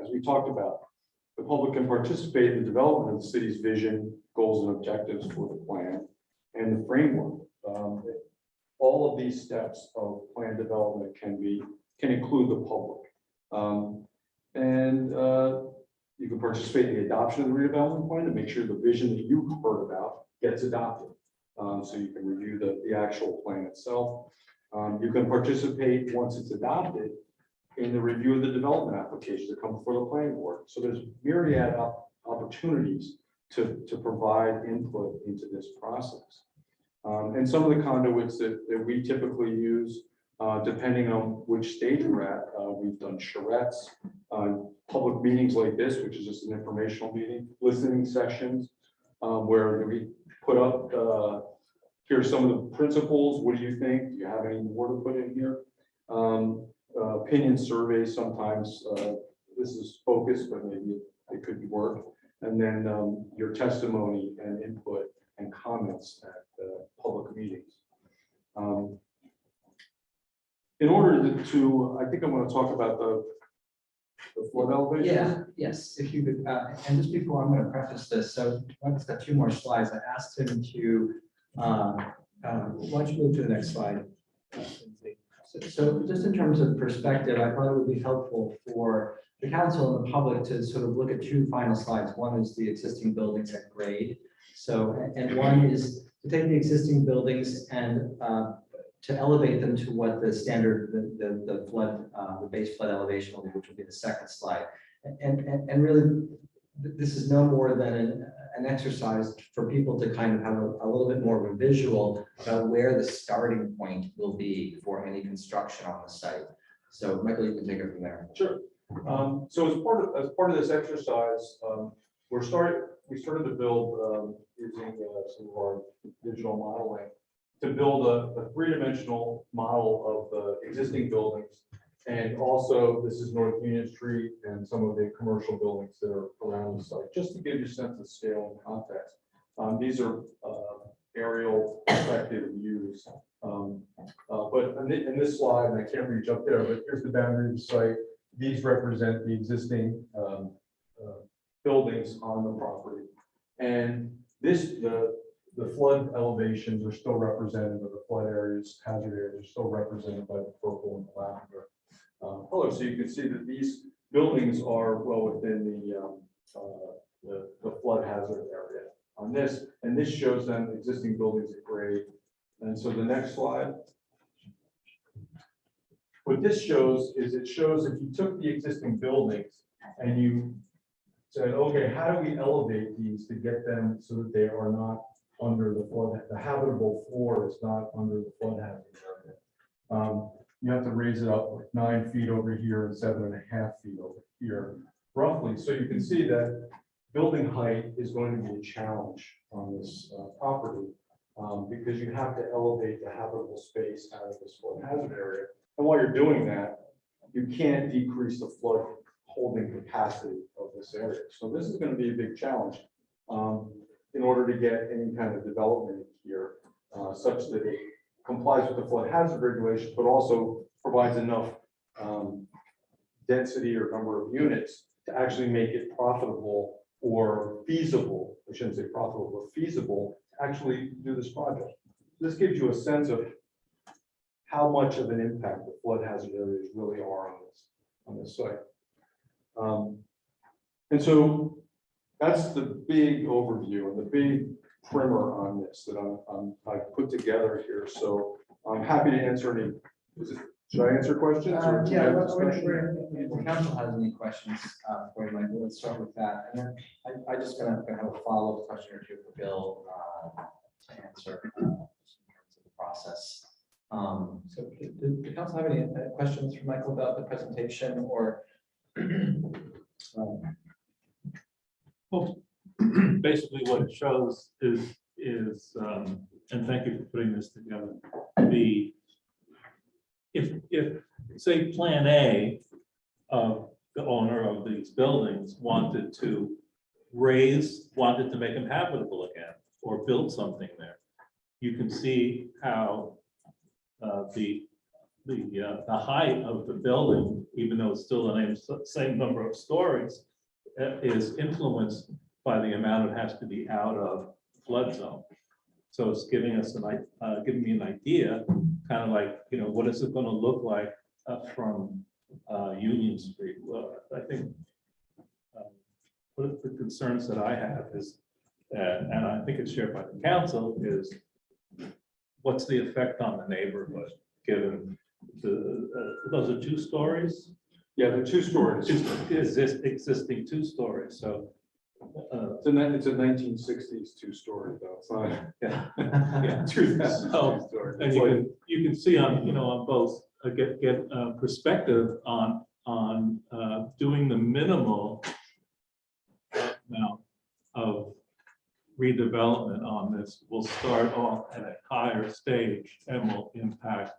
Speaker 15: as we talked about, the public can participate in the development of the city's vision, goals, and objectives for the plan and the framework. All of these steps of plan development can include the public. You can participate in the adoption of the redevelopment plan to make sure the vision that you heard about gets adopted. So you can review the actual plan itself. You can participate once it's adopted in the review of the development applications that come before the planning board. So there's myriad opportunities to provide input into this process. And some of the conduits that we typically use, depending on which stage we're at, we've done charrettes, public meetings like this, which is just an informational meeting, listening sessions, where we put up, here's some of the principles. What do you think? Do you have any more to put in here? Opinion surveys, sometimes this is focused, but maybe it could be work. And then your testimony and input and comments at public meetings. In order to, I think I want to talk about the flood elevation?
Speaker 1: Yeah, yes, if you could, and just before I'm gonna preface this, so Mike's got 2 more slides. I asked him to, why don't you move to the next slide? So just in terms of perspective, I thought it would be helpful for the council and the public to sort of look at 2 final slides. One is the existing buildings at grade. So, and one is to take the existing buildings and to elevate them to what the standard, the flood, the base flood elevation will be, which will be the second slide. And really, this is no more than an exercise for people to kind of have a little bit more of a visual about where the starting point will be for any construction on the site. So Michael, you can take it from there.
Speaker 15: Sure. So as part of this exercise, we started to build using some of our digital modeling to build a 3-dimensional model of the existing buildings. And also, this is North Union Street and some of the commercial buildings that are around the site, just to give you a sense of scale and context. These are aerial perspective views. But in this slide, and I can't reach up there, but here's the boundary of the site. These represent the existing buildings on the property. And the flood elevations are still represented, or the flood areas, hazard areas are still represented by the purple and the lavender color. So you can see that these buildings are well within the flood hazard area on this. And this shows them existing buildings at grade. And so the next slide. What this shows is it shows if you took the existing buildings and you said, okay, how do we elevate these to get them so that they are not under the flood, the habitable floor is not under the flood hazard area. You have to raise it up like 9 feet over here and 7.5 feet over here, roughly. So you can see that building height is going to be a challenge on this property because you have to elevate the habitable space out of this flood hazard area. And while you're doing that, you can't decrease the flood holding capacity of this area. So this is going to be a big challenge in order to get any kind of development here, such that it complies with the flood hazard regulation, but also provides enough density or number of units to actually make it profitable or feasible. I shouldn't say profitable, but feasible to actually do this project. This gives you a sense of how much of an impact the flood hazard areas really are on this site. And so that's the big overview and the big primer on this that I've put together here. So I'm happy to answer any. Should I answer questions? Or do you have discussion?
Speaker 1: If the council has any questions for you, Michael, let's start with that. And then I just gonna have a follow-up question or two for Bill to answer in terms of the process. So do the council have any questions for Michael about the presentation or?
Speaker 8: Well, basically what it shows is, and thank you for putting this together. If say Plan A of the owner of these buildings wanted to make them habitable again or build something there, you can see how the height of the building, even though it's still the same number of stories, is influenced by the amount it has to be out of flood zone. So it's giving us giving me an idea, kind of like, what is it going to look like from Union Street? Well, I think one of the concerns that I have is, and I think it's shared by the council, is what's the effect on the neighborhood, given those are 2 stories?
Speaker 15: Yeah, they're 2 stories.
Speaker 8: Existing 2 stories, so.
Speaker 15: It's a 1960s 2-story though. It's not. Yeah.
Speaker 8: So, and you can see on both get perspective on doing the minimal amount of redevelopment on this will start off at a higher stage and will impact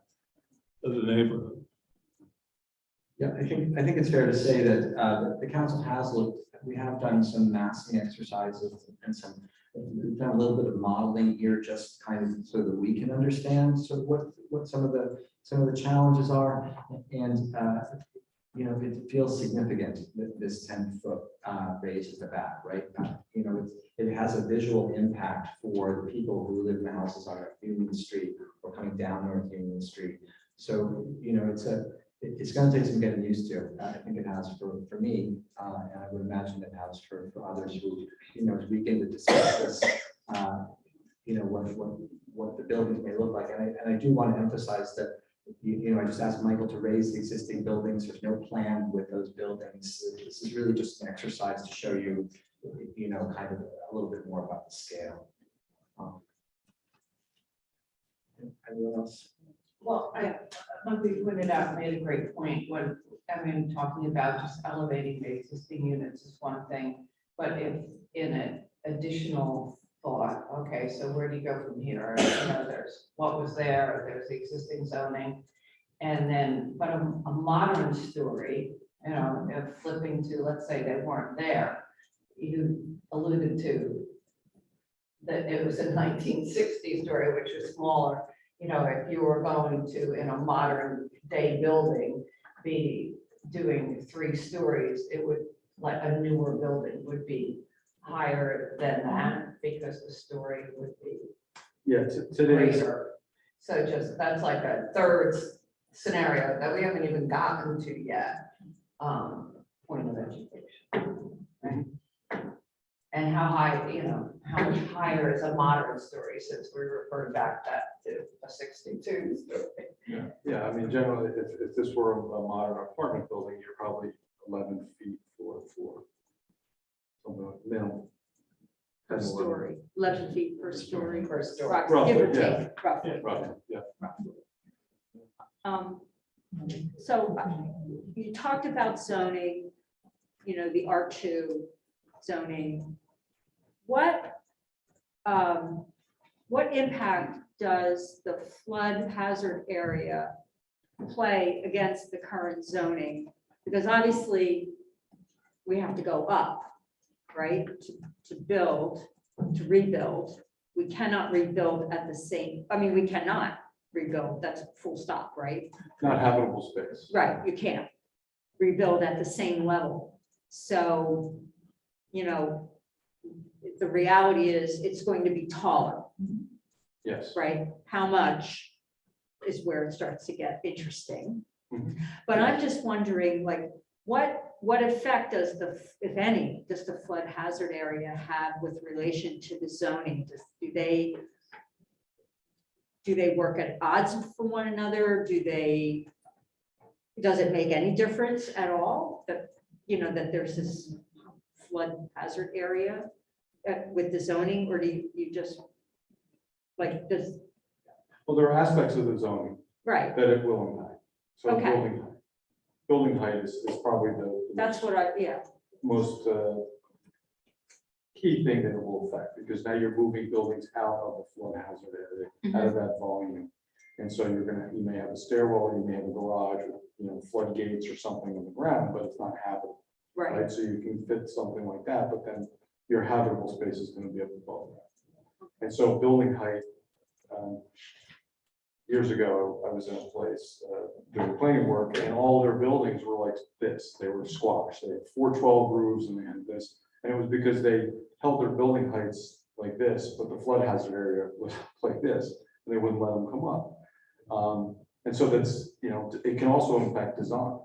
Speaker 8: the neighborhood.
Speaker 1: Yeah, I think it's fair to say that the council has looked. We have done some massing exercises and we've done a little bit of modeling here, just kind of so that we can understand sort of what some of the challenges are. And it feels significant that this 10-foot raise at the back, right? It has a visual impact for the people who live in the houses on Union Street or coming down North Union Street. So, it's going to take some getting used to. I think it has for me, and I would imagine it has for others who, as we begin to discuss this, what the buildings may look like. And I do want to emphasize that, I just asked Michael to raise the existing buildings. There's no plan with those buildings. This is really just an exercise to show you, kind of a little bit more about the scale. Anyone else?
Speaker 10: Well, like we pointed out, made a great point when, talking about just elevating the existing units is one thing, but if in an additional thought, okay, so where do you go from here? There's what was there, there's the existing zoning, and then, but a modern story, if flipping to, let's say they weren't there, you alluded to that it was a 1960s story, which was smaller. If you were going to, in a modern day building, be doing 3 stories, it would, like a newer building would be higher than that because the story would be
Speaker 15: Today,
Speaker 10: greater. So just, that's like a third scenario that we haven't even gotten to yet. Point of education. Right? And how high, how much higher is a modern story, since we referred back that to a 62 story.
Speaker 15: yeah, generally, if this were a modern apartment building, you're probably 11 feet for something like minimum.
Speaker 11: Per
Speaker 15: 10, 11.
Speaker 11: story, 11 feet per story.
Speaker 10: Per story.
Speaker 11: Roughly, give or
Speaker 15: Roughly, yeah.
Speaker 11: take, roughly.
Speaker 15: Roughly, yeah.
Speaker 11: So you talked about zoning, the R2 zoning. What impact does the flood hazard area play against the current zoning? Because obviously we have to go up, right, to build, to rebuild. We cannot rebuild at the same, we cannot rebuild, that's full stop, right?
Speaker 15: Not habitable space.
Speaker 11: Right, you can't rebuild at the same level. So, the reality is it's going to be taller,
Speaker 15: Yes.
Speaker 11: right? How much is where it starts to get interesting.
Speaker 15: Mhm.
Speaker 11: But I'm just wondering, like, what effect does if any, does the flood hazard area have with relation to the zoning? Do they work at odds from one another? Does it make any difference at all that, that there's this flood hazard area with the zoning, or do you just like this?
Speaker 15: Well, there are aspects of the zoning
Speaker 11: Right,
Speaker 15: that it will impact. So
Speaker 11: Okay.
Speaker 15: building height. Building height is probably the
Speaker 11: that's what
Speaker 15: most key thing that it will affect, because now you're moving buildings out of the flood hazard area, out of that volume. And so you may have a stairwell, you may have a garage, with, floodgates or something in the ground, but it's not habitable,
Speaker 11: right.
Speaker 15: right? So you can fit something like that, but then your habitable space is going to be up above that. And so building height, years ago, I was in a place doing planning work, and all their buildings were like this. They were squash. They had 412 roofs and they had this. And it was because they held their building heights like this, but the flood hazard area was like this, and they wouldn't let them come up. And so that's, it can also impact design,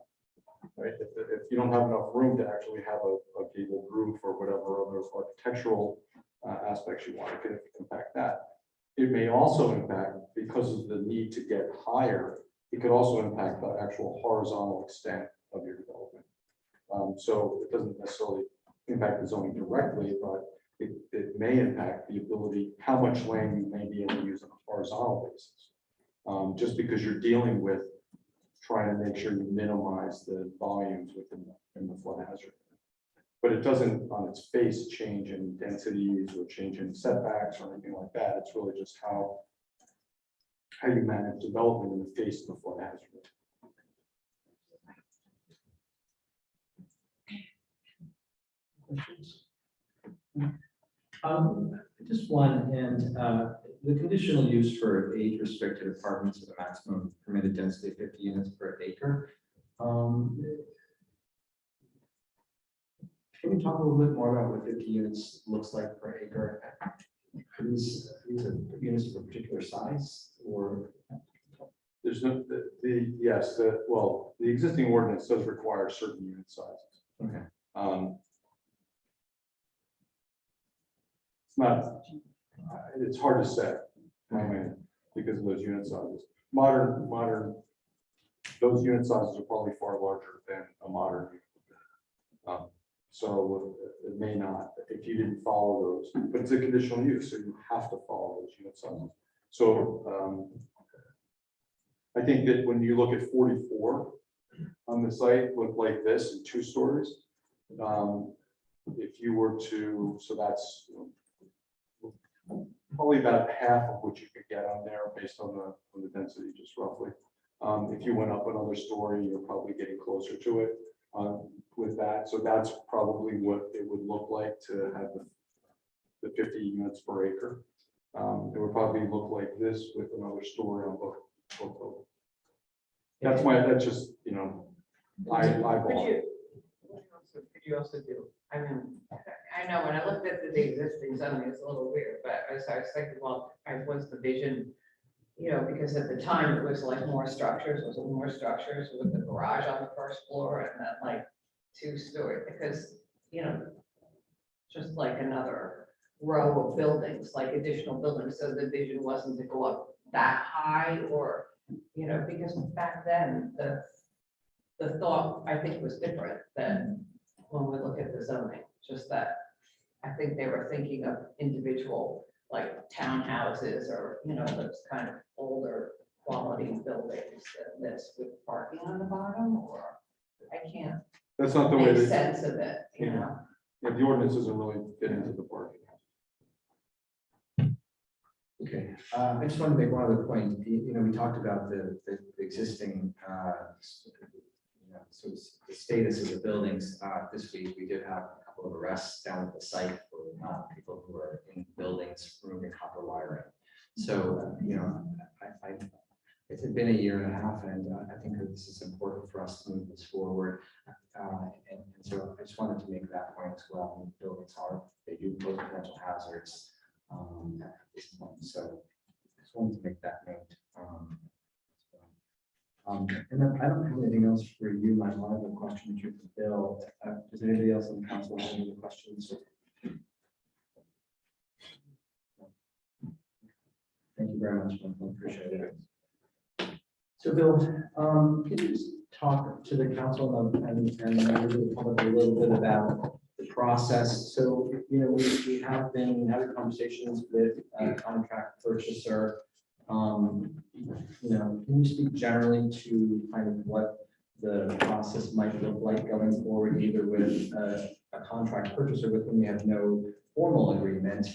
Speaker 15: right? If you don't have enough room to actually have a gabled roof or whatever other architectural aspects you want, it could impact that. It may also impact, because of the need to get higher, it could also impact the actual horizontal extent of your development. So it doesn't necessarily impact the zoning directly, but it may impact the ability, how much land you may be able to use on a horizontal basis. Just because you're dealing with trying to make sure you minimize the volumes in the flood hazard. But it doesn't on its face change in densities or change in setbacks or anything like that. It's really just how you manage development in the face of the flood hazard.
Speaker 1: Just one, and the conditional use for age-restricted apartments with a maximum permitted density of 50 units per acre. Can you talk a little bit more about what 50 units looks like per acre? Are these are units of a particular size or?
Speaker 15: There's no, yes, the existing ordinance does require certain unit sizes.
Speaker 1: Okay.
Speaker 15: It's not, it's hard to say, I mean, because of those unit sizes. Modern, those unit sizes are probably far larger than a modern unit. So it may not, if you didn't follow those, but it's a conditional use, so you have to follow those unit sizes. So I think that when you look at 44 on the site, look like this in 2 stories. If you were to, so that's probably about half of what you could get on there based on the density, just roughly. If you went up another story, you're probably getting closer to it with that. So that's probably what it would look like to have the 50 units per acre. It would probably look like this with another story on both of them. That's just, you know, eyeball.
Speaker 10: Could you also do, I mean, I know when I looked at the existing zoning, it's a little weird, but as I was thinking, well, was the vision, you know, because at the time it was like more structures, with the garage on the first floor and then like 2-story, because, you know, just like another row of buildings, like additional buildings, so the vision wasn't to go up that high or, you know, because back then the thought, I think, was different than when we look at the zoning, just that I think they were thinking of individual like townhouses or, you know, those kind of older quality buildings than this with parking on the bottom, or I can't
Speaker 15: That's not the way
Speaker 10: make
Speaker 15: they,
Speaker 10: sense of it, you know?
Speaker 15: yeah, the ordinance doesn't really fit into the parking.
Speaker 1: Okay, I just want to make one other point. You know, we talked about the existing, you know, sort of the status of the buildings. This week, we did have a couple of arrests down at the site for people who were in buildings removing copper wiring. So, you know, it's been a year and a half, and I think that this is important for us to move this forward. And so I just wanted to make that point as well. Buildings they do pose potential hazards. At this point, so just wanted to make that note. And then I don't have anything else for you. My final question to Bill. Does anybody else on the council have any questions? Thank you very much, Michael. Appreciate it. So, Bill, can you just talk to the council and members of the public a little bit about the process? So, you know, we have been having conversations with a contract purchaser. You know, can you speak generally to kind of what the process might look like going forward, either with a contract purchaser with whom we have no formal agreement,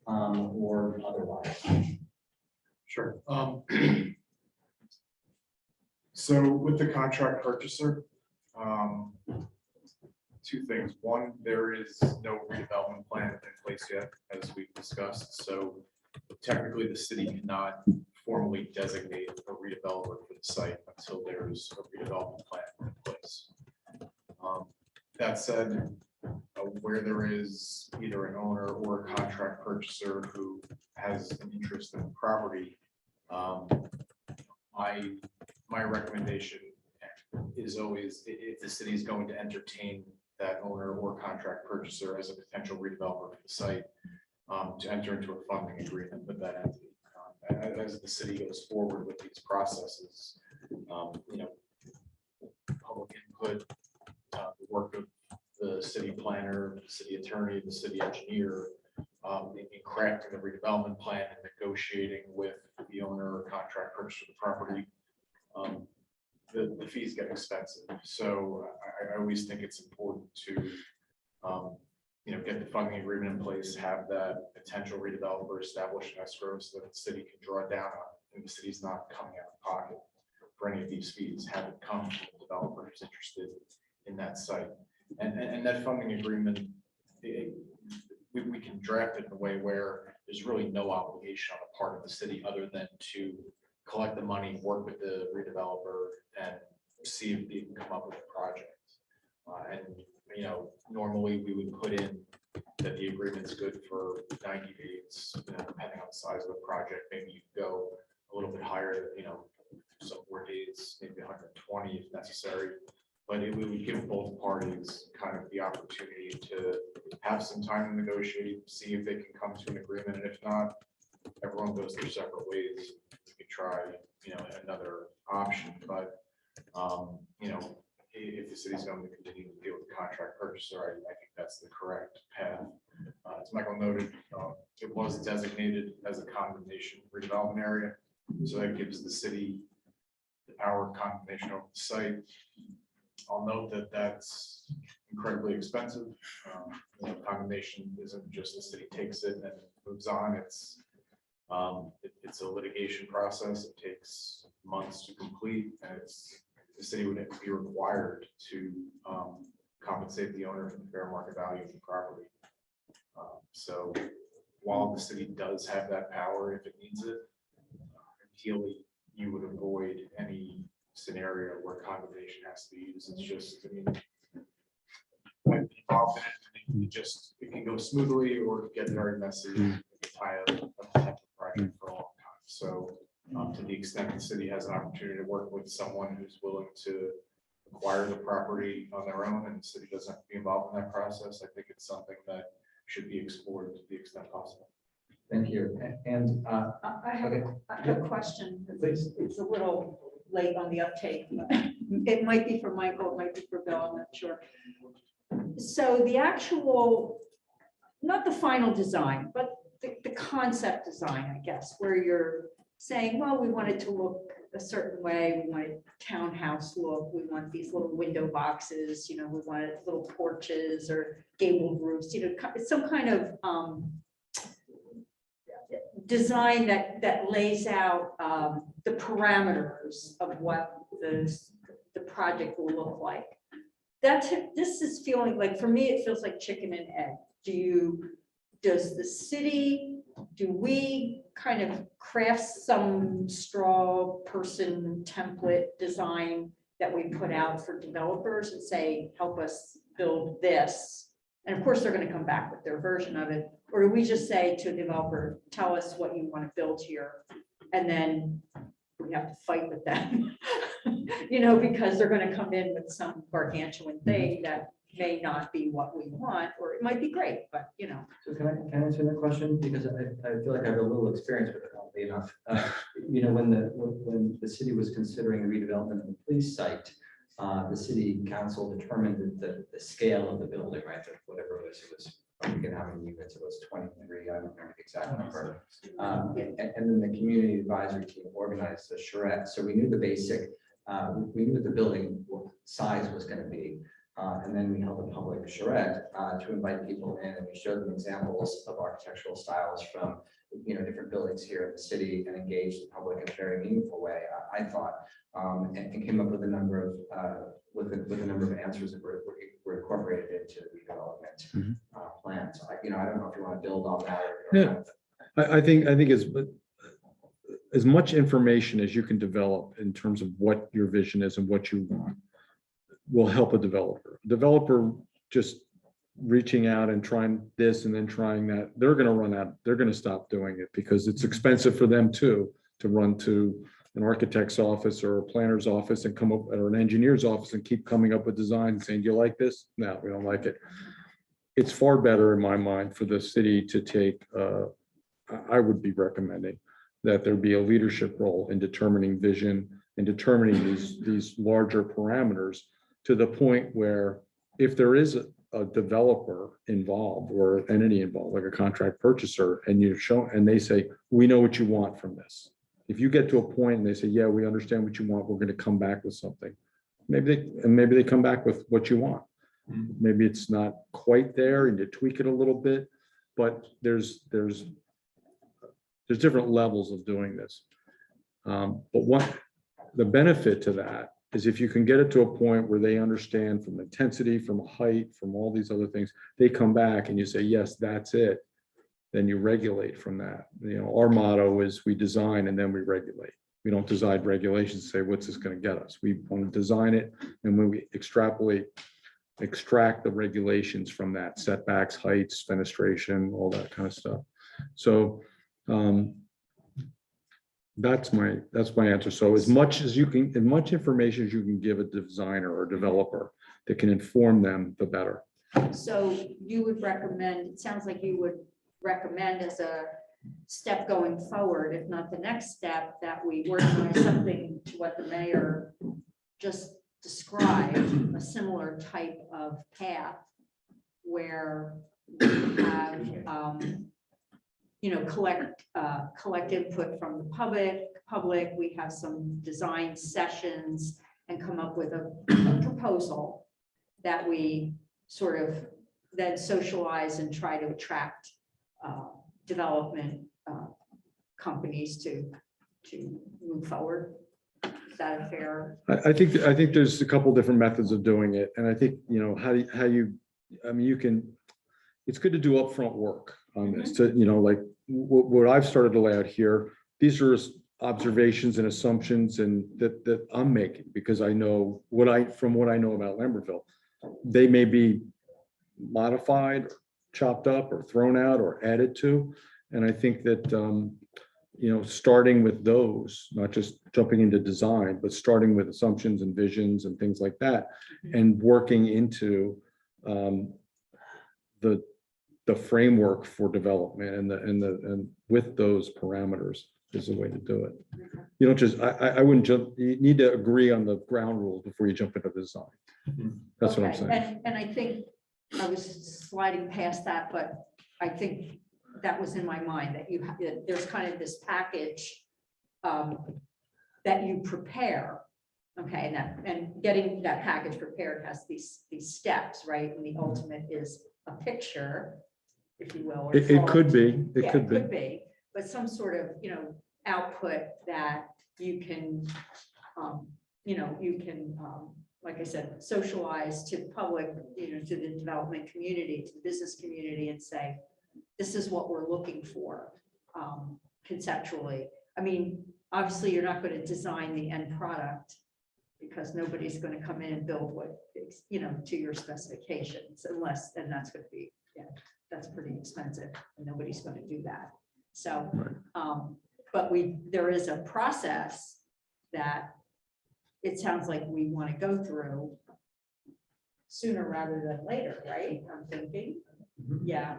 Speaker 1: or otherwise?
Speaker 13: Sure. So with the contract purchaser, 2 things. One, there is no redevelopment plan in place yet, as we've discussed. So technically, the city cannot formally designate a redeveloper for the site until there's a redevelopment plan in place. That said, where there is either an owner or a contract purchaser who has an interest in the property, my recommendation is always, if the city is going to entertain that owner or contract purchaser as a potential redeveloper for the site, to enter into a funding agreement with that entity. As the city goes forward with these processes, you know, public input, the work of the city planner, the city attorney, the city engineer, in crafting the redevelopment plan and negotiating with the owner or contract purchaser of the property, the fees get expensive. So I always think it's important to, you know, get the funding agreement in place, have that potential redeveloper establish an escrow so that the city can draw down on it, and the city's not coming out of pocket for any of these fees. Have it come from the developer who's interested in that site, and that funding agreement, we can draft it in a way where there's really no obligation on the part of the city other than to collect the money, work with the redeveloper, and see if they can come up with a project. And you know, normally we would put in that the agreement's good for 90 days, you know, depending on the size of the project, maybe you go a little bit higher, you know, some more days, maybe 120 if necessary. But it would give both parties kind of the opportunity to have some time to negotiate, see if they can come to an agreement, and if not, everyone goes their separate ways. We could try, you know, another option, but, you know, if the city's going to continue to deal with the contract purchaser, I think that's the correct path. As Michael noted, it was designated as a condemnation redevelopment area, so that gives the city the power of condemnation over the site. I'll note that that's incredibly expensive. You know, condemnation isn't just the city takes it and moves on. It's a litigation process. It takes months to complete, and the city would be required to compensate the owner for the fair market value of the property. So while the city does have that power if it needs it, ideally you would avoid any scenario where condemnation has to be used. It's just, I mean, I've been involved in it, it can go smoothly or get very messy. It can tie up a potential project for a long time. So to the extent the city has an opportunity to work with someone who's willing to acquire the property on their own, and the city doesn't have to be involved in that process, I think it's something that should be explored to the extent possible.
Speaker 1: Thank you. And
Speaker 11: I have a question.
Speaker 1: Please.
Speaker 11: It's a little late on the uptake. It might be for Michael, it might be for Bill, I'm not sure. So the actual, not the final design, but the concept design, I guess, where you're saying, well, we want it to look a certain way, we want a townhouse look, we want these little window boxes, you know, we want little porches or gabled roofs, you know, some kind of design that lays out the parameters of what the project will look like. This is feeling like, for me, it feels like chicken and egg. Does the city, do we kind of craft some straw person template design that we put out for developers and say, help us build this? And of course, they're going to come back with their version of it. Or do we just say to a developer, tell us what you want to build here? And then we have to fight with them, you know, because they're going to come in with some gargantuan thing that may not be what we want, or it might be great, but you know.
Speaker 1: So can I answer that question? Because I feel like I have a little experience with it, oddly enough. You know, when the city was considering redevelopment of the police site, the city council determined that the scale of the building, right, that whatever it was, I forget how many units, it was 23, I don't remember the exact number. And then the community advisory team organized the charrette. So we knew the basic, we knew what the building size was going to be. And then we held a public charrette to invite people in, and we showed them examples of architectural styles from, you know, different buildings here in the city, and engaged the public in a very meaningful way, I thought, and came up with a number of with a number of answers that were incorporated into the redevelopment plan. So I don't know if you want to build on that.
Speaker 15: Yeah, I think as much information as you can develop in terms of what your vision is and what you want will help a developer. Developer just reaching out and trying this and then trying that, they're going to run out. They're going to stop doing it because it's expensive for them too, to run to an architect's office or a planner's office and come up, or an engineer's office and keep coming up with design and saying, do you like this? No, we don't like it. It's far better in my mind for the city to take, I would be recommending that there be a leadership role in determining vision and determining these larger parameters, to the point where if there is a developer involved or an entity involved, like a contract purchaser, and you show, and they say, we know what you want from this. If you get to a point and they say, yeah, we understand what you want, we're going to come back with something. Maybe they come back with what you want. Maybe it's not quite there and you tweak it a little bit, but there's different levels of doing this. But what the benefit to that is, if you can get it to a point where they understand from intensity, from height, from all these other things, they come back and you say, yes, that's it. Then you regulate from that. You know, our motto is we design and then we regulate. We don't design regulations, say, what's this going to get us? We want to design it, and when we extrapolate
Speaker 14: extract the regulations from that, setbacks, heights, fenestration, all that kind of stuff. So that's my answer. So as much as you can, as much information as you can give a designer or developer that can inform them, the better.
Speaker 11: So you would recommend, it sounds like you would recommend as a step going forward, if not the next step, that we organize something to what the mayor just described, a similar type of path where we have, collect input from the public, we have some design sessions and come up with a proposal that we sort of then socialize and try to attract development companies to move forward. Is that a fair?
Speaker 14: I think there's a couple different methods of doing it. And I think, I mean, you can, it's good to do upfront work on this to, like what I've started to lay out here. These are observations and assumptions and that I'm making because I know from what I know about Lambertville. They may be modified, chopped up or thrown out or added to. And I think that, starting with those, not just jumping into design, but starting with assumptions and visions and things like that, and working into the framework for development and with those parameters is the way to do it. You don't just, I wouldn't jump, you need to agree on the ground rules before you jump into the design. That's what I'm
Speaker 11: Okay,
Speaker 14: saying.
Speaker 11: And I think I was sliding past that, but I think that was in my mind that that there's kind of this package that you prepare. Okay, and getting that package prepared has these steps, right? And the ultimate is a picture, if you will. or
Speaker 14: It could be,
Speaker 11: Yeah,
Speaker 14: it could be.
Speaker 11: but some sort of, output that you can, like I said, socialize to the public, to the development community, to the business community and say, this is what we're looking for conceptually. I mean, obviously, you're not going to design the end product because nobody's going to come in and build what, to your specifications unless, and that's going to be, that's pretty expensive and nobody's going to do that. So, but there is a process that it sounds like we want to go through sooner rather than later, right? I'm thinking, yeah,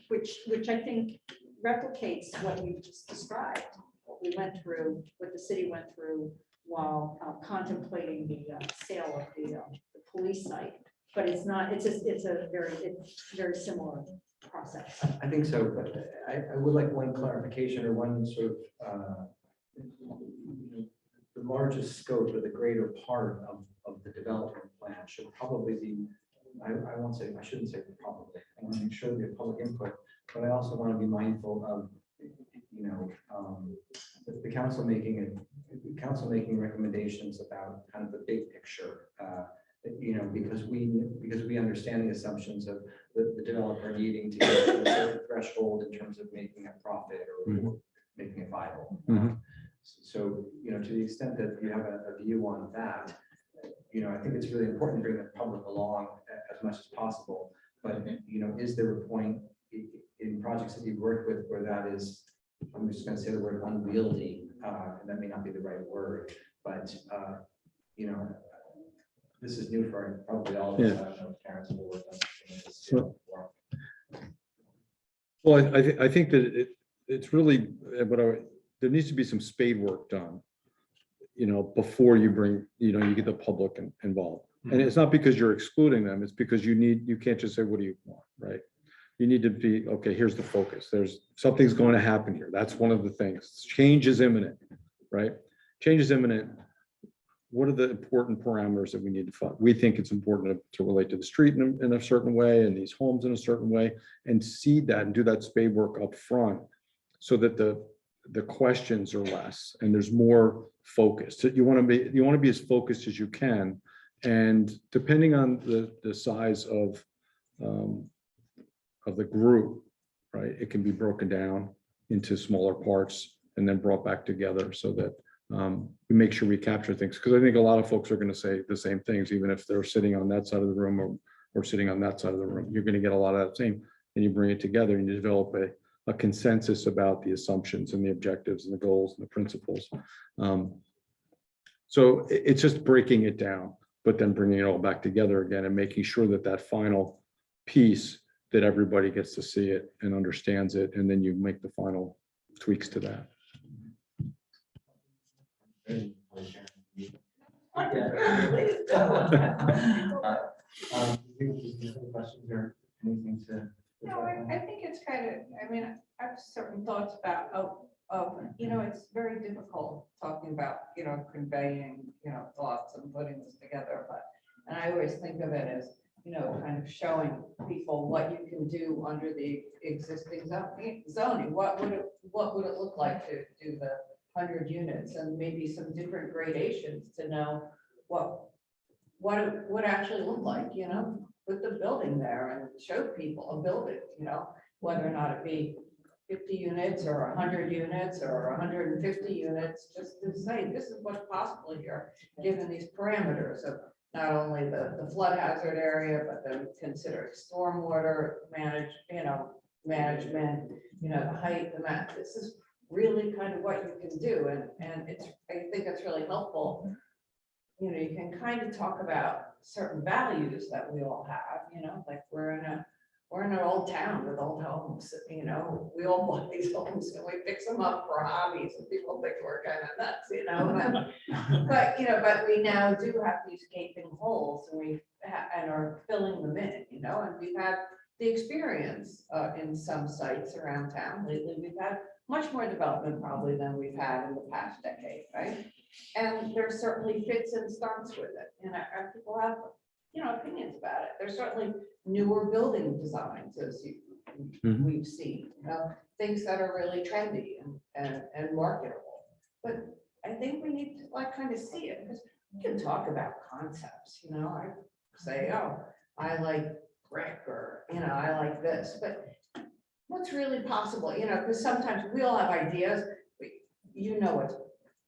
Speaker 11: which I think replicates what you just described, what we went through, what the city went through while contemplating the sale of the police site. But it's not, it's very similar process.
Speaker 1: I think so, but I would like one clarification or one sort of, the largest scope or the greater part of the development plan should probably be, I shouldn't say probably, I want to make sure we have public input, but I also want to be mindful of, the council making recommendations about kind of the big picture, because we understand the assumptions of the developer needing to get to a certain threshold in terms of making a profit or making it viable. So, to the extent that you have a view on that, I think it's really important to bring the public along as much as possible. But, is there a point in projects that you've worked with where that is, I'm just going to say the word unwieldy, and that may not be the right word, but, this is new for probably all of us. I don't know if parents will work on this before.
Speaker 14: Well, I think that it's really, there needs to be some spade work done, before you bring, you get the public involved. And it's not because you're excluding them, it's because you can't just say, what do you want, right? You need to be, okay, here's the focus. Something's going to happen here. That's one of the things. Change is imminent, right? Change is imminent. What are the important parameters that we need to find? We think it's important to relate to the street in a certain way and these homes in a certain way and seed that and do that spade work up front so that the questions are less and there's more focus. You want to be as focused as you can. And depending on the size of the group, right, it can be broken down into smaller parts and then brought back together so that we make sure we capture things, because I think a lot of folks are going to say the same things, even if they're sitting on that side of the room or sitting on that side of the room. You're going to get a lot of that same, and you bring it together and you develop a consensus about the assumptions and the objectives and the goals and the principles. So it's just breaking it down, but then bringing it all back together again and making sure that that final piece, that everybody gets to see it and understands it, and then you make the final tweaks to that.
Speaker 1: Questions or anything to?
Speaker 10: No, I think it's kind of, I mean, I have certain thoughts about, you know, it's very difficult talking about, you know, conveying, you know, thoughts and putting this together, but, and I always think of it as, you know, kind of showing people what you can do under the existing zoning. What would it look like to do the 100 units, and maybe some different gradations to know what it would actually look like, you know, with the building there, and show people a building, you know, whether or not it be 50 units or 100 units or 150 units, just to say, this is what's possible here, given these parameters of not only the flood hazard area, but then considering stormwater management, you know, the height, the map. This is really kind of what you can do. And it's, I think it's really helpful. You know, you can kind of talk about certain values that we all have, you know, like we're in an old town with old homes, you know, we all bought these homes and we fix them up for hobbies, and people think we're kind of nuts, you know. But, you know, but we now do have these gaping holes, and and are filling them in, you know, and we've had the experience in some sites around town lately. We've had much more development probably than we've had in the past decade, right? And there certainly fits and starts with it, and people have, you know, opinions about it. There's certainly newer building designs as we've seen, you know, things that are really trendy and marketable. But I think we need to like kind of see it, because we can talk about concepts, you know, I say, oh, I like brick, or, you know, I like this, but what's really possible, you know, because sometimes we all have ideas, but you know what's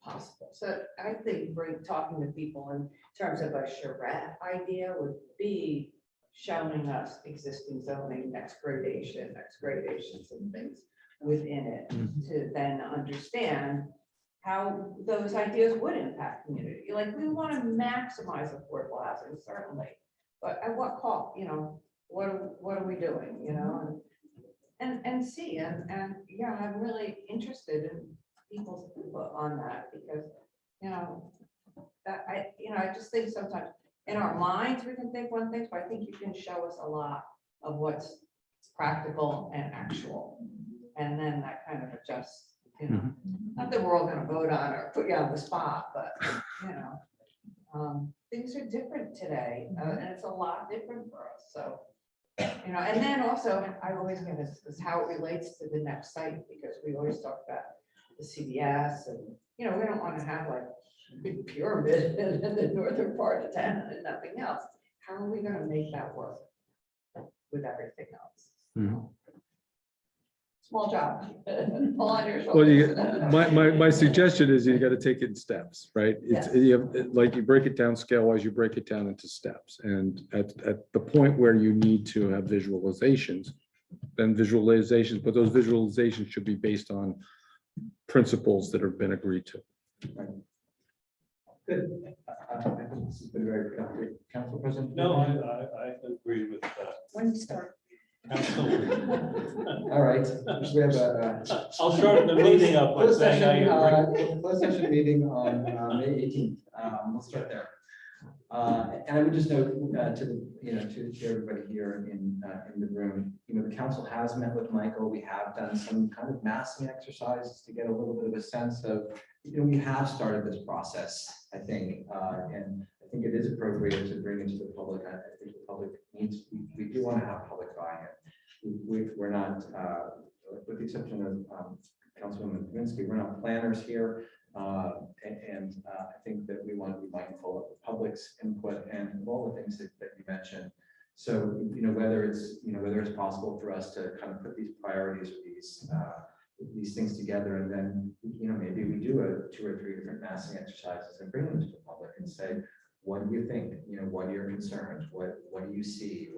Speaker 10: possible. So I think talking to people in terms of a charrette idea would be showing us existing zoning, next gradations and things within it, to then understand how those ideas would impact community. Like, we want to maximize affordable housing, certainly, but at what cost? You know, what are we doing? You know, and see, and yeah, I'm really interested in people's input on that, because, you know, that I just think sometimes in our minds we can think one thing, but I think you can show us a lot of what's practical and actual, and then that kind of adjusts, you know, not that we're all going to vote on or put you on the spot, but, you know, things are different today, and it's a lot different for us. So, you know, and then also I always get is how it relates to the next site, because we always talk about the CVS, and, you know, we don't want to have like a big pyramid in the northern part of town and nothing else. How are we going to make that work with everything else? Small job. Pull on your shoulders.
Speaker 14: Well, my suggestion is you got to take it in steps, right? It's,
Speaker 10: Yes.
Speaker 14: you have, like, you break it down scale wise, you break it down into steps. And at the point where you need to have visualizations, then visualizations, but those visualizations should be based on principles that have been agreed to.
Speaker 1: Good. I think this has been very productive. Council President?
Speaker 8: No, I agree with that.
Speaker 11: When you start.
Speaker 1: All right. We have
Speaker 8: I'll shorten the meeting up by
Speaker 1: closed
Speaker 8: saying I agree.
Speaker 1: session, closed session meeting on May 18th. We'll start there. And I would just note to the, you know, to everybody here in the room, you know, the council has met with Michael. We have done some kind of massing exercises to get a little bit of a sense of, you know, we have started this process, I think, and I think it is appropriate to bring it to the public. I think the public needs, we do want to have public buy-in. We're not, with the exception of Councilwoman Kaminsky, we're not planners here. And I think that we want to be mindful of the public's input and all the things that you mentioned. So, you know, whether it's possible for us to kind of put these priorities or these these things together, and then, maybe we do 2 or 3 different massing exercises and bring them to the public and say, what do you think? What are your concerns? What do you see?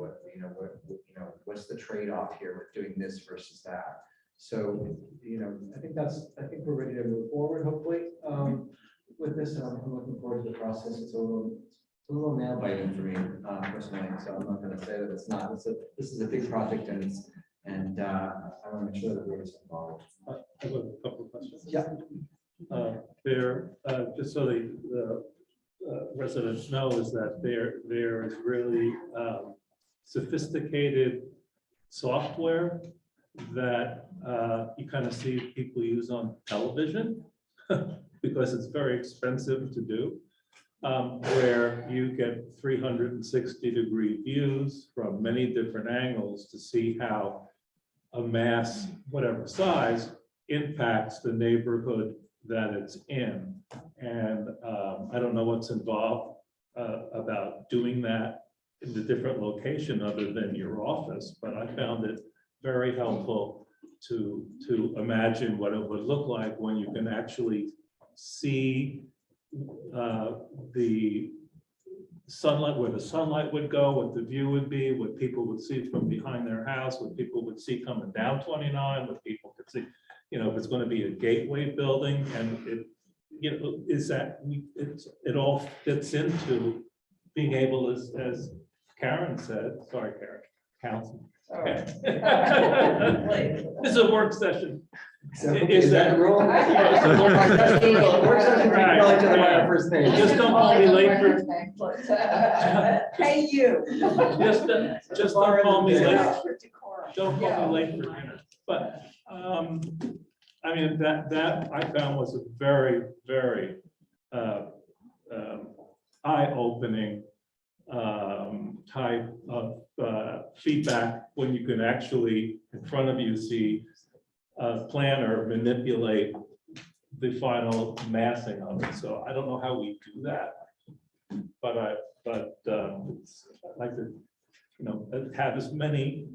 Speaker 1: What's the trade-off here with doing this versus that? So, I think we're ready to move forward, hopefully, with this, and I'm looking forward to the process. It's a little nail biting for me, personally, so I'm not gonna say that it's not. This is a big project, and I want to make sure that we're involved.
Speaker 8: I have a couple of questions.
Speaker 1: Yeah.
Speaker 8: Just so the residents know, is that there is really sophisticated software that you kind of see people use on television because it's very expensive to do, where you get 360-degree views from many different angles to see how a mass, whatever size, impacts the neighborhood that it's in. And I don't know what's involved about doing that in the different location other than your office, but I found it very helpful to imagine what it would look like when you can actually see the sunlight, where the sunlight would go, what the view would be, what people would see from behind their house, what people would see coming down 29, what people could see, if it's going to be a gateway building, and it all fits into being able, as Karen said, sorry, Karen, council. Okay. This is a work session.
Speaker 1: Is that the rule?
Speaker 8: Just don't call me late for.
Speaker 10: Hey, you.
Speaker 8: Just don't call me late. Don't call me late for dinner. But I mean, that I found was a very, very eye-opening type of feedback when you can actually in front of you see a planner manipulate the final massing of it. So I don't know how we do that, but I'd like to, have as many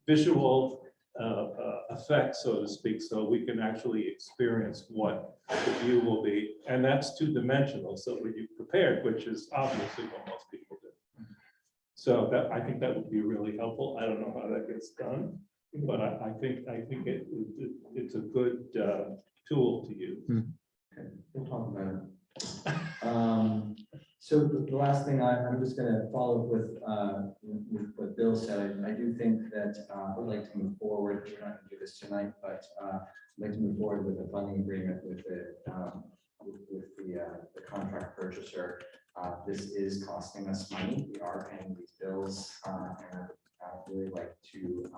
Speaker 8: visual effects, so to speak, so we can actually experience what the view will be. And that's 2-dimensional, so when you prepared, which is obviously what most people do. So I think that would be really helpful. I don't know how that gets done, but I think it's a good tool to use.
Speaker 1: Okay, we'll talk about it. So the last thing, I'm just going to follow up with what Bill said. I do think that I would like to move forward. We're not going to do this tonight, but I'd like to move forward with a funding agreement with the contract purchaser. This is costing us money. We are paying these bills, and I'd really like to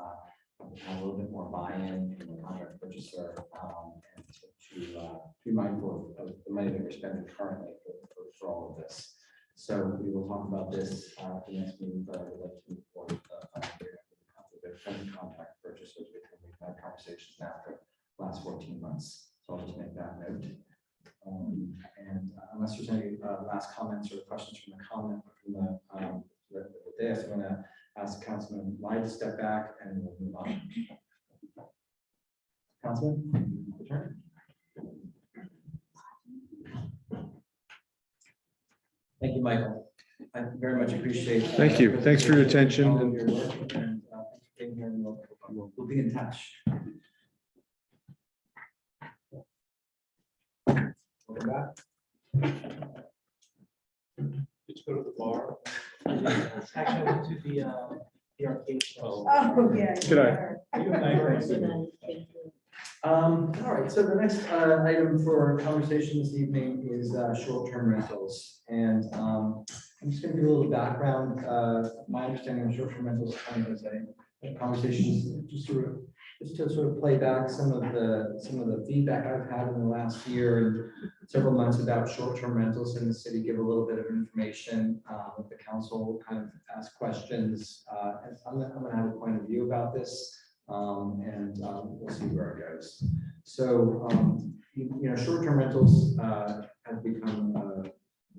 Speaker 1: have a little bit more buy-in from the contract purchaser, and to be mindful of the money that we're spending currently for all of this. So we will talk about this at the next meeting, but I would like to move forward with the present contract purchasers, because we've had conversations now for the last 14 months. So I'll just make that note. And unless there's any last comments or questions from the dais, I'm going to ask Councilman Lai to step back and we'll move on. Councilman, return. Thank you, Michael. I very much appreciate.
Speaker 14: Thank you. Thanks for your attention.
Speaker 1: All of your work, and thanks for being here, and we'll be in touch. Welcome back.
Speaker 8: Did you go to the bar?
Speaker 12: Actually, I went to the arcade.
Speaker 8: Oh.
Speaker 10: Oh, yeah.
Speaker 14: Good
Speaker 1: All right, so the next item for conversation this evening is short-term rentals. And I'm just going to give a little background. My understanding of short-term rentals kind of is a conversation just to sort of play back some of the feedback I've had in the last year and several months about short-term rentals in the city, give a little bit of information. Let the council kind of ask questions. And I'm going to have a point of view about this. And we'll see where it goes. So, short-term rentals have become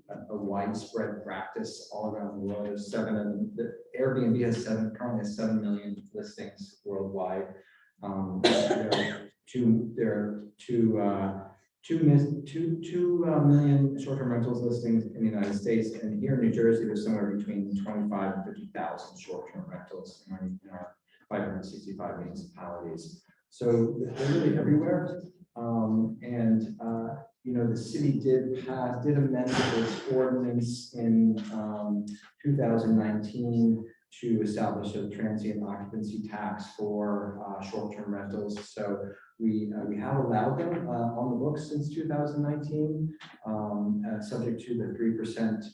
Speaker 1: a widespread practice all around the world. There's the Airbnb currently has 7 million listings worldwide. There are two million short-term rentals listings in the United States, and here in New Jersey, there's somewhere between 25 and 50,000 short-term rentals in our 565 municipalities. So they're really everywhere. The city did amend its ordinance in 2019 to establish a transient occupancy tax for short-term rentals. So we have allowed them on the books since 2019, subject to the 3%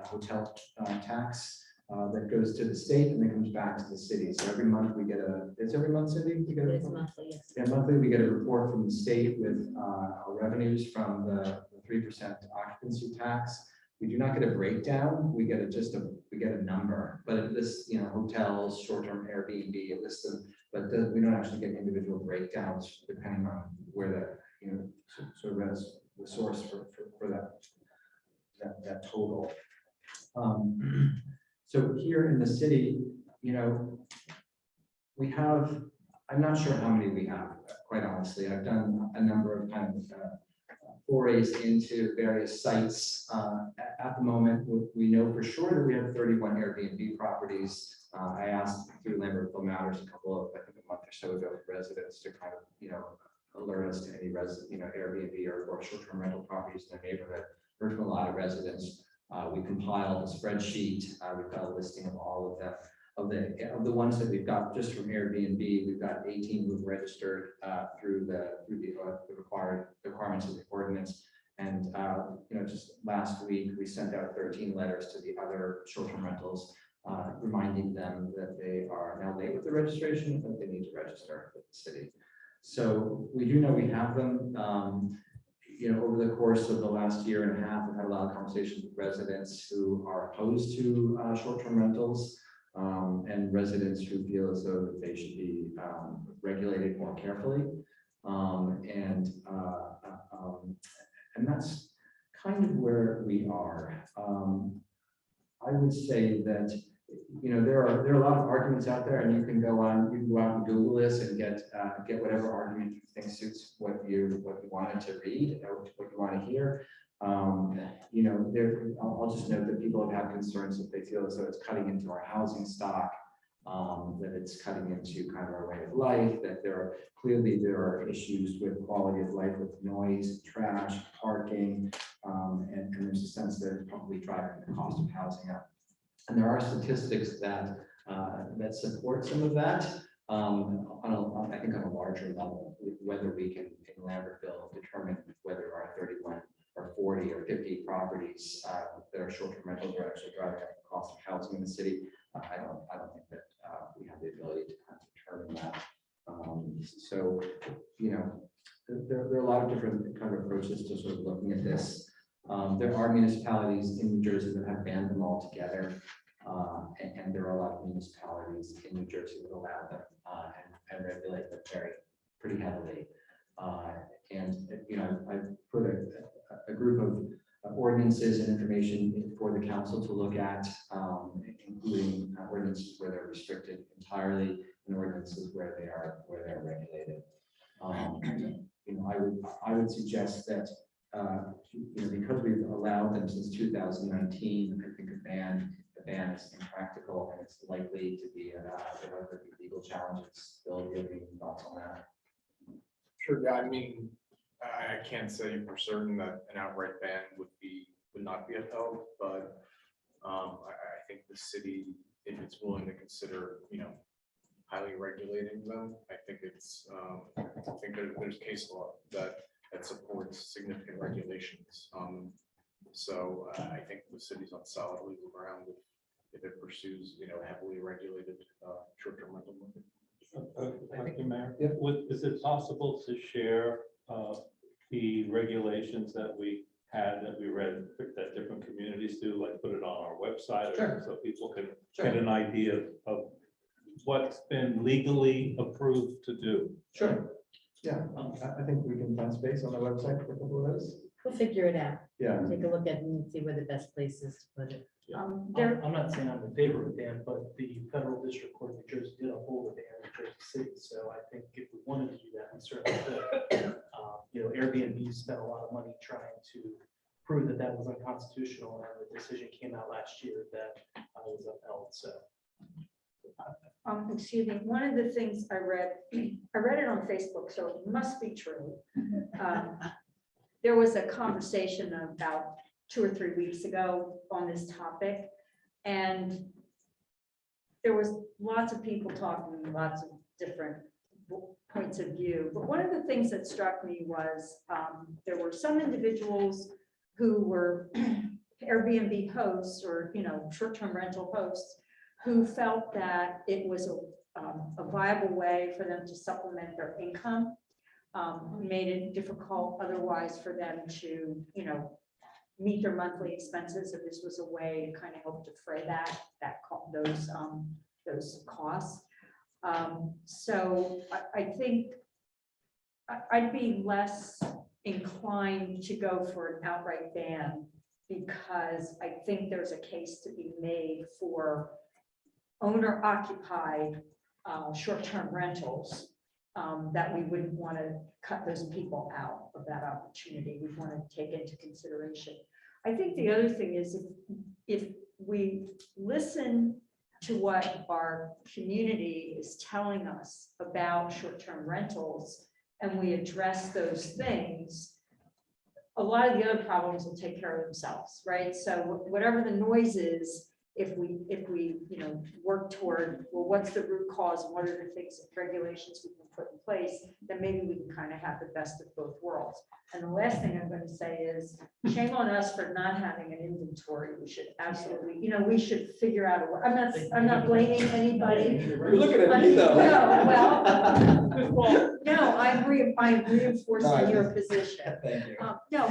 Speaker 1: hotel tax that goes to the state and then comes back to the city. So every month we get it's every month, Cindy? We get a
Speaker 2: It's
Speaker 1: report?
Speaker 2: monthly, yes.
Speaker 1: Yeah, monthly, we get a report from the state with our revenues from the 3% occupancy tax. We do not get a breakdown, we get we get a number, but it lists, hotels, short-term Airbnb, it lists them, but we don't actually get individual breakdowns depending on where the source for that total. So here in the city, we have, I'm not sure how many we have, quite honestly. I've done a number of kind of forays into various sites. At the moment, we know for sure that we have 31 Airbnb properties. I asked through Lambertville Matters a month or so ago, residents to kind of alert us to any Airbnb or short-term rental properties in their neighborhood. Heard from a lot of residents. We compiled a spreadsheet. We've got a listing of all of them. Of the ones that we've got just from Airbnb, we've got 18 who've registered through the requirements of the ordinance. And just last week we sent out 13 letters to the other short-term rentals, reminding them that they are now late with the registration, but they need to register with the city. So we do know we have them. Over the course of the last year and a half, we've had a lot of conversations with residents who are opposed to short-term rentals. And residents who feel as though they should be regulated more carefully. And that's kind of where we are. I would say that, there are a lot of arguments out there, and you can go out and Google this and get whatever argument you think suits what you wanted to read or what you want to hear. I'll just note that people have had concerns that they feel as though it's cutting into our housing stock, that it's cutting into kind of our way of life, that there are issues with quality of life, with noise, trash, parking, and there's a sense that it's probably driving the cost of housing up. And there are statistics that support some of that. I think on a larger level, whether we can in Lambertville determine whether our 31 or 40 or 50 properties that are short-term rentals are actually driving up the cost of housing in the city. I don't think that we have the ability to kind of determine that. So, there are a lot of different kind of approaches to sort of looking at this. There are municipalities in New Jersey that have banned them altogether, and there are a lot of municipalities in New Jersey that allow them and regulate them pretty heavily. I've put a group of ordinances and information for the council to look at, including ordinances where they're restricted entirely and ordinances where they're regulated. I would suggest that because we've allowed them since 2019, I think a ban is impractical and it's likely to be legal challenges. Bill, do you have any thoughts on that?
Speaker 13: Sure, yeah, I mean, I can't say for certain that an outright ban would not be upheld, but I think the city, if it's willing to consider, highly regulating them, I think there's case law that supports significant regulations. So I think the city's on solid legal ground if it pursues, heavily regulated short-term rental market.
Speaker 8: Thank you, Mayor. Is it possible to share the regulations that we read that different communities do, like put it on our website?
Speaker 1: Sure.
Speaker 8: So people can get an idea of what's been legally approved to do?
Speaker 1: Sure. Yeah, I think we can find space on the website for a couple of those.
Speaker 2: We'll figure it out.
Speaker 14: Yeah.
Speaker 2: take a look at it and see where the best place is to put it.
Speaker 11: There,
Speaker 12: I'm not saying I'm in favor of a ban, but the federal district court of New Jersey did uphold a ban in Jersey City. So I think if we wanted to do that, we certainly could. You know, Airbnb spent a lot of money trying to prove that that was unconstitutional, and the decision came out last year that was upheld. So
Speaker 11: excuse me, one of the things I read it on Facebook, so it must be true. There was a conversation about 2 or 3 weeks ago on this topic, and there was lots of people talking, lots of different points of view. But one of the things that struck me was there were some individuals who were Airbnb hosts or, you know, short-term rental hosts who felt that it was a viable way for them to supplement their income, made it difficult otherwise for them to, you know, meet their monthly expenses. If this was a way to kind of help defray those costs. So I think I'd be less inclined to go for an outright ban, because I think there's a case to be made for owner occupied short-term rentals, that we wouldn't want to cut those people out of that opportunity. We want to take into consideration. I think the other thing is if we listen to what our community is telling us about short-term rentals and we address those things, a lot of the other problems will take care of themselves, right? So whatever the noise is, if we, you know, work toward, well, what's the root cause and what are the things and regulations we can put in place, then maybe we can kind of have the best of both worlds. And the last thing I'm going to say is, shame on us for not having an inventory. We should absolutely, you know, we should figure out a way. I'm not blaming anybody.
Speaker 14: You're looking at me though.
Speaker 11: No, well, no, I'm reinforcing your position.
Speaker 1: Thank you.
Speaker 11: No,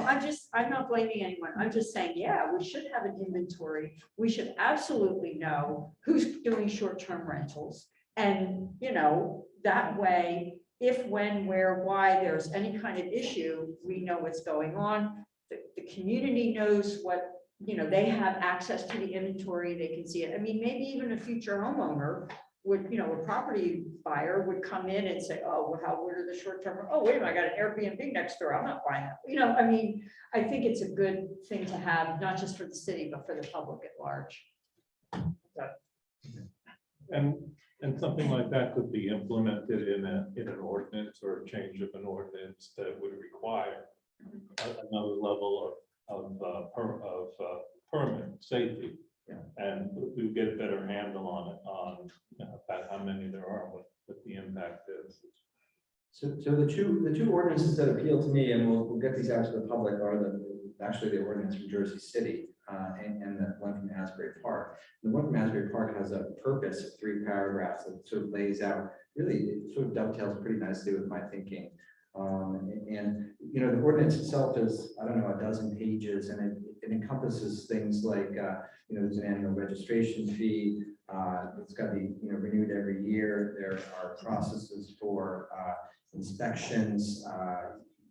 Speaker 11: I'm not blaming anyone. I'm just saying, yeah, we should have an inventory. We should absolutely know who's doing short-term rentals. And, you know, that way, if, when, where, why there's any kind of issue, we know what's going on. The community knows what, you know, they have access to the inventory, they can see it. I mean, maybe even a future homeowner would, you know, a property buyer would come in and say, oh, well, what are the short term? Oh, wait a minute, I got an Airbnb next door. I'm not buying that. You know, I mean, I think it's a good thing to have, not just for the city, but for the public at large.
Speaker 8: And something like that could be implemented in an ordinance or a change of an ordinance that would require another level of permit safety.
Speaker 1: Yeah.
Speaker 8: And we get a better handle on it, about how many there are, what the impact is.
Speaker 1: So the two ordinances that appeal to me, and we'll get these out to the public, are actually the ordinance from Jersey City and the one from Asbury Park. The one from Asbury Park has a purpose of 3 paragraphs that sort of lays out, really, it sort of dovetails pretty nicely with my thinking. And you know, the ordinance itself is, I don't know, a dozen pages, and it encompasses things like, you know, there's an annual registration fee. It's got to be, you know, renewed every year. There are processes for inspections.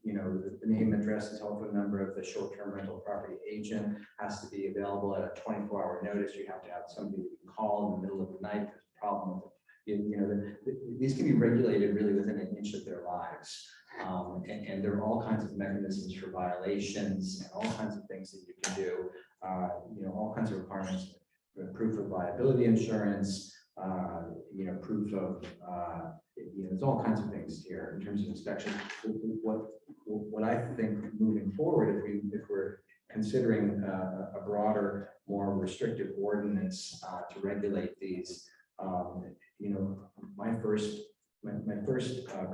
Speaker 1: You know, the name, address, and telephone number of the short-term rental property agent has to be available at a 24-hour notice. You have to have somebody you can call in the middle of the night. There's a problem with it. You know, these can be regulated really within an inch of their lives. And there are all kinds of mechanisms for violations and all kinds of things that you can do. You know, all kinds of requirements, proof of liability insurance, you know, proof of, you know, there's all kinds of things here in terms of inspection. What I think moving forward, if we're considering a broader, more restrictive ordinance to regulate these, you know, my first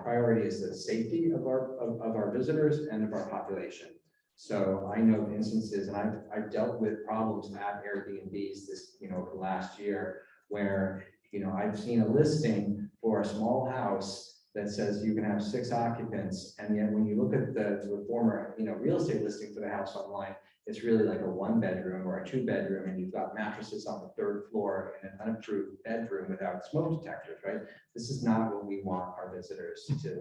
Speaker 1: priority is the safety of our visitors and of our population. So I know instances, and I've dealt with problems at Airbnbs this, you know, over the last year, where, you know, I've seen a listing for a small house that says you can have 6 occupants, and yet when you look at the former, you know, real estate listing for the house online, it's really like a 1-bedroom or a 2-bedroom, and you've got mattresses on the 3rd floor in an unapproved bedroom without smoke detectors, right? This is not what we want our visitors to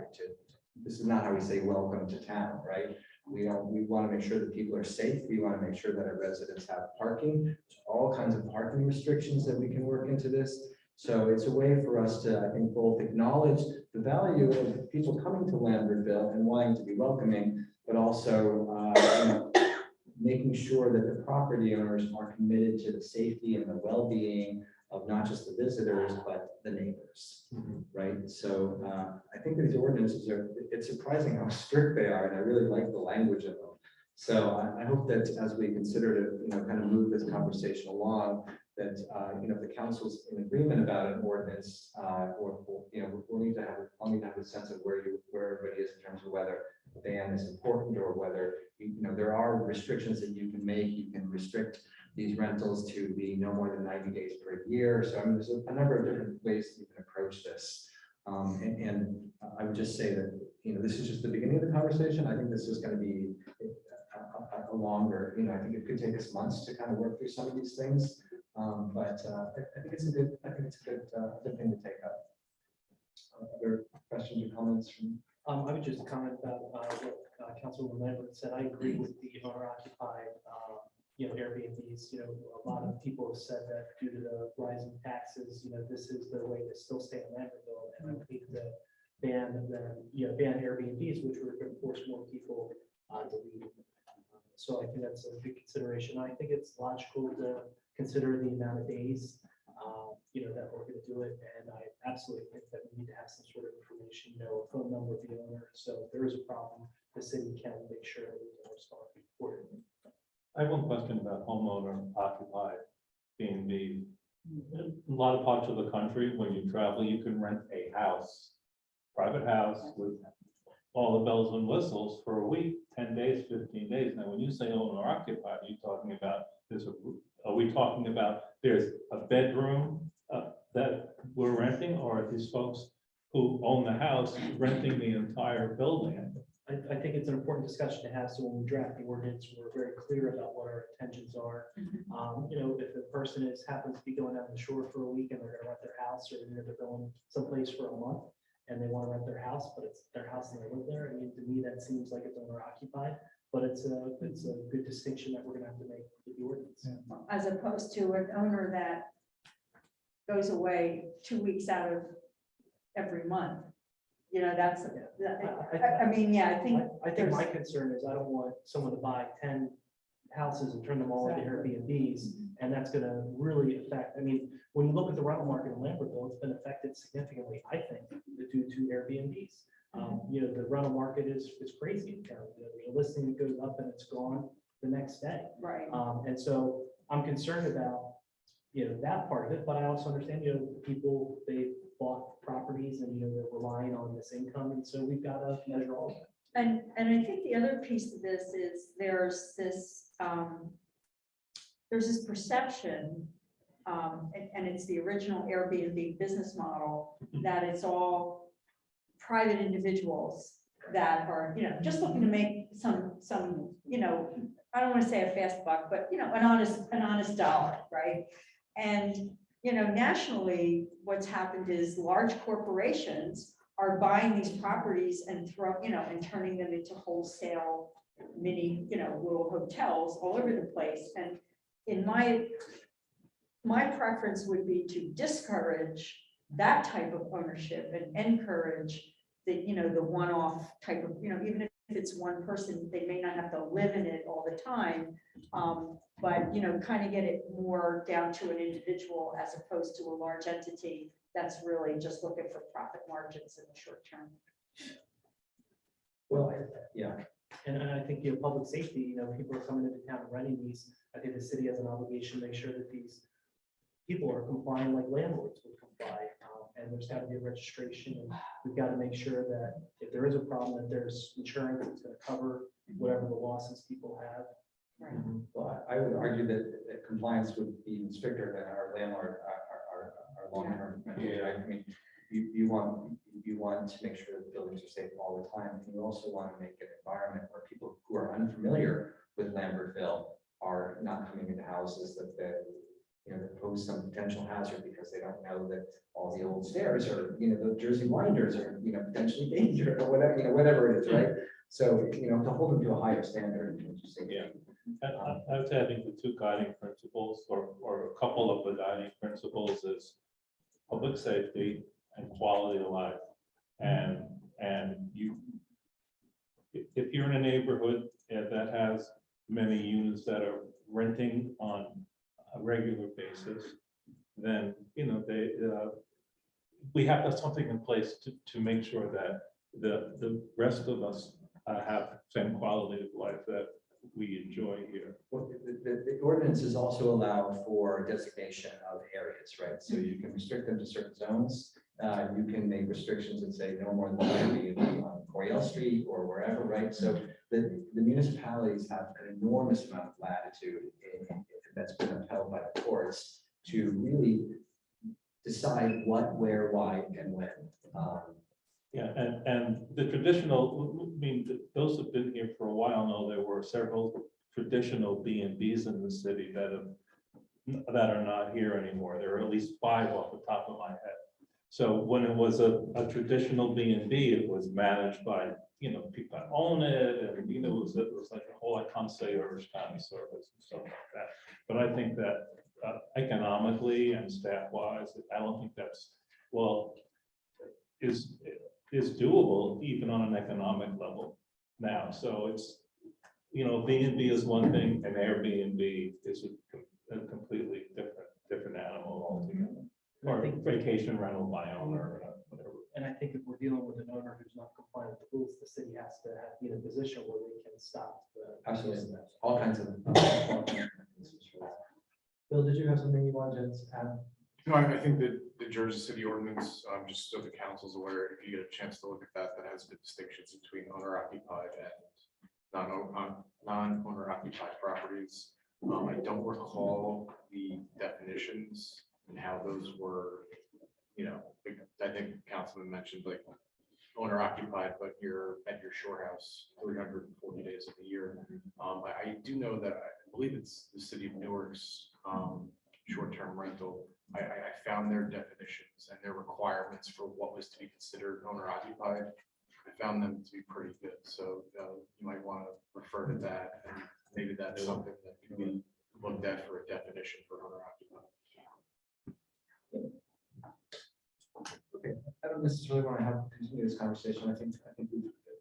Speaker 1: this is not how we say welcome to town, right? We want to make sure that people are safe. We want to make sure that our residents have parking. There's all kinds of parking restrictions that we can work into this. So it's a way for us to, I think, both acknowledge the value of people coming to Lambertville and wanting to be welcoming, but also making sure that the property owners are committed to the safety and the well-being of not just the visitors, but the neighbors, right? So I think these ordinances it's surprising how strict they are, and I really like the language of them. So I hope that as we consider to, kind of move this conversation along, that, if the council's in agreement about an ordinance, we'll need to have a sense of where everybody is in terms of whether a ban is important or whether, there are restrictions that you can make. You can restrict these rentals to be no more than 90 days per year. So I mean, there's a number of different ways you can approach this. And I would just say that, this is just the beginning of the conversation. I think this is going to be a longer, I think it could take us months to kind of work through some of these things. But I think it's a good thing to take up. Other questions or comments from?
Speaker 12: I would just comment about what Councilwoman Lambert said. I agree with the owner occupied, Airbnbs. A lot of people have said that due to the rising taxes, this is the way to still stay in Lambertville. And I would hate to ban Airbnbs, which would force more people to leave. So I think that's a big consideration. I think it's logical to consider the amount of days, that we're going to do it. And I absolutely think that we need to have some sort of information, a phone number of the owner. So if there is a problem, the city can make sure that we can respond accordingly.
Speaker 8: I have one question about homeowner occupied B&B. A lot of parts of the country, when you travel, you can rent a house, private house with all the bells and whistles for a week, 10 days, 15 days. Now, when you say owner occupied, are you talking about are we talking about there's a bedroom that we're renting, or are these folks who own the house renting the entire building?
Speaker 12: I think it's an important discussion to have. So when we draft the ordinance, we're very clear about what our intentions are. If the person happens to be going down the shore for a week and they're going to rent their house, or they're going someplace for a month and they want to rent their house, but it's their house and they live there. I mean, to me, that seems like it's owner occupied, but it's a good distinction that we're going to have to make with the ordinance.
Speaker 11: As opposed to an owner that goes away 2 weeks out of every month. That's, I think.
Speaker 12: I think my concern is I don't want someone to buy 10 houses and turn them all into Airbnbs. And that's going to really affect, when you look at the rental market in Lambertville, it's been affected significantly, I think, due to Airbnbs. The rental market is crazy in town. There's a listing that goes up and it's gone the next day.
Speaker 11: Right.
Speaker 12: And so I'm concerned about, that part of it, but I also understand, people, they bought properties and, they're relying on this income. And so we've got to measure all of that.
Speaker 11: And I think the other piece of this is there's this perception, and it's the original Airbnb business model, that it's all private individuals that are, just looking to make some, I don't want to say a fast buck, but, an honest dollar, right? And, nationally, what's happened is large corporations are buying these properties and and turning them into wholesale mini, little hotels all over the place. And in my preference would be to discourage that type of ownership and encourage the, the one-off type of, even if it's one person, they may not have to live in it all the time. But, kind of get it more down to an individual as opposed to a large entity that's really just looking for profit margins in the short term.
Speaker 1: Well, yeah.
Speaker 12: And I think, public safety, people are coming into town and renting these. I think the city has an obligation to make sure that these people are complying like landlords would comply. And there's got to be a registration, and we've got to make sure that if there is a problem, that there's insurance that's going to cover whatever the losses people have.
Speaker 11: Right.
Speaker 1: Well, I would argue that compliance would be even stricter than our landlord, our long-term.
Speaker 8: Yeah.
Speaker 1: I mean, you want to make sure that buildings are safe all the time. And you also want to make an environment where people who are unfamiliar with Lambertville are not coming into houses that pose some potential hazard because they don't know that all the old stairs or, the Jersey winders are, potentially dangerous or whatever, whatever it is, right? So, to hold them to a higher standard. just think-
Speaker 8: Yeah. I would say I think the two guiding principles or a couple of the guiding principles is public safety and quality of life. And if you're in a neighborhood that has many units that are renting on a regular basis, then, we have to have something in place to make sure that the rest of us have same quality of life that we enjoy here.
Speaker 1: Well, the ordinances also allow for designation of areas, right? So you can restrict them to certain zones. You can make restrictions and say no more than one Airbnb on Coryell Street or wherever, right? So the municipalities have an enormous amount of latitude that's been upheld by the courts to really decide what, where, why, and when.
Speaker 8: Yeah, and the traditional, those who've been here for a while know there were several traditional B&Bs in the city that are not here anymore. There are at least 5 off the top of my head. So when it was a traditional B&B, it was managed by, people that own it, and, it was like a whole concierge kind of service and stuff like that. But I think that economically and staff-wise, I don't think that's, is doable even on an economic level now. So it's, B&B is one thing and Airbnb is a completely different animal altogether. Or vacation rental by owner, or whatever.
Speaker 12: And I think if we're dealing with an owner who's not compliant with the rules, the city has to be in a position where they can stop.
Speaker 1: Absolutely. All kinds of. Bill, did you have something you wanted to add?
Speaker 13: No, I think that the Jersey City ordinance, just so the council's aware, if you get a chance to look at that, that has the distinctions between owner occupied and non-owner occupied properties. I don't recall the definitions and how those were, I think Councilman mentioned like owner occupied, but you're at your shore house 340 days of the year. I do know that I believe it's the city of Newark's short-term rental. I found their definitions and their requirements for what was to be considered owner occupied. I found them to be pretty good. So you might want to refer to that, and maybe that's something that can be looked at for a definition for owner occupied.
Speaker 1: Okay, I don't necessarily want to continue this conversation. I think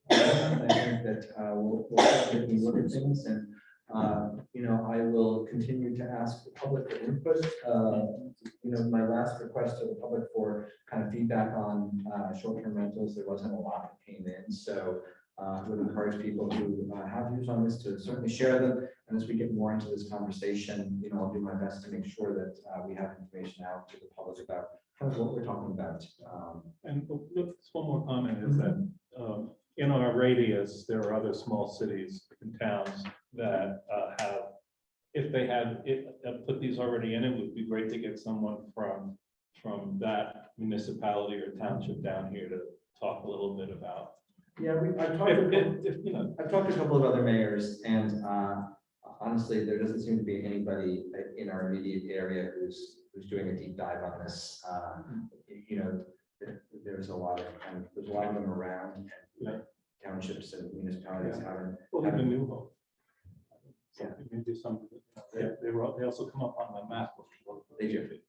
Speaker 1: that we'll definitely look at things, and I will continue to ask the public for input. My last request to the public for kind of feedback on short-term rentals, there wasn't a lot that came in, so I would encourage people who have views on this to certainly share them. And as we get more into this conversation, I'll do my best to make sure that we have information out to the public about kind of what we're talking about.
Speaker 8: And just one more comment is that in our radius, there are other small cities and towns that have, if they had put these already in, it would be great to get someone from that municipality or township down here to talk a little bit about.
Speaker 1: Yeah, I've talked to a couple of other mayors, and honestly, there doesn't seem to be anybody in our immediate area who's doing a deep dive on this. There's a lot of them around. Townships and municipalities haven't.
Speaker 8: Well, even New Hope. Yeah, maybe some. They also come up on the map.
Speaker 1: They do.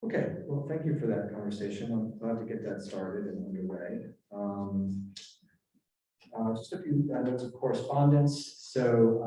Speaker 1: Okay, well, thank you for that conversation. I'm glad to get that started and underway. Just a few notes of correspondence. So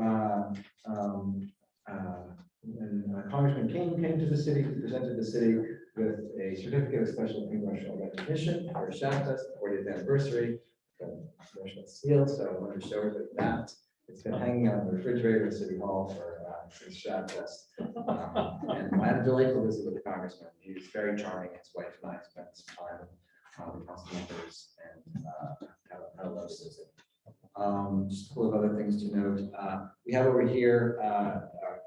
Speaker 1: when Congressman King came to the city, he presented the city with a certificate of special congressional recognition for Shasta, 40th anniversary, congressional seal. So I wanted to show everybody that. It's been hanging out in the refrigerator at City Hall for since Shasta. And I had a delightful visit with the congressman. He was very charming. His wife and I spent some time with council members and had a love visit. Just a couple of other things to note. We have over here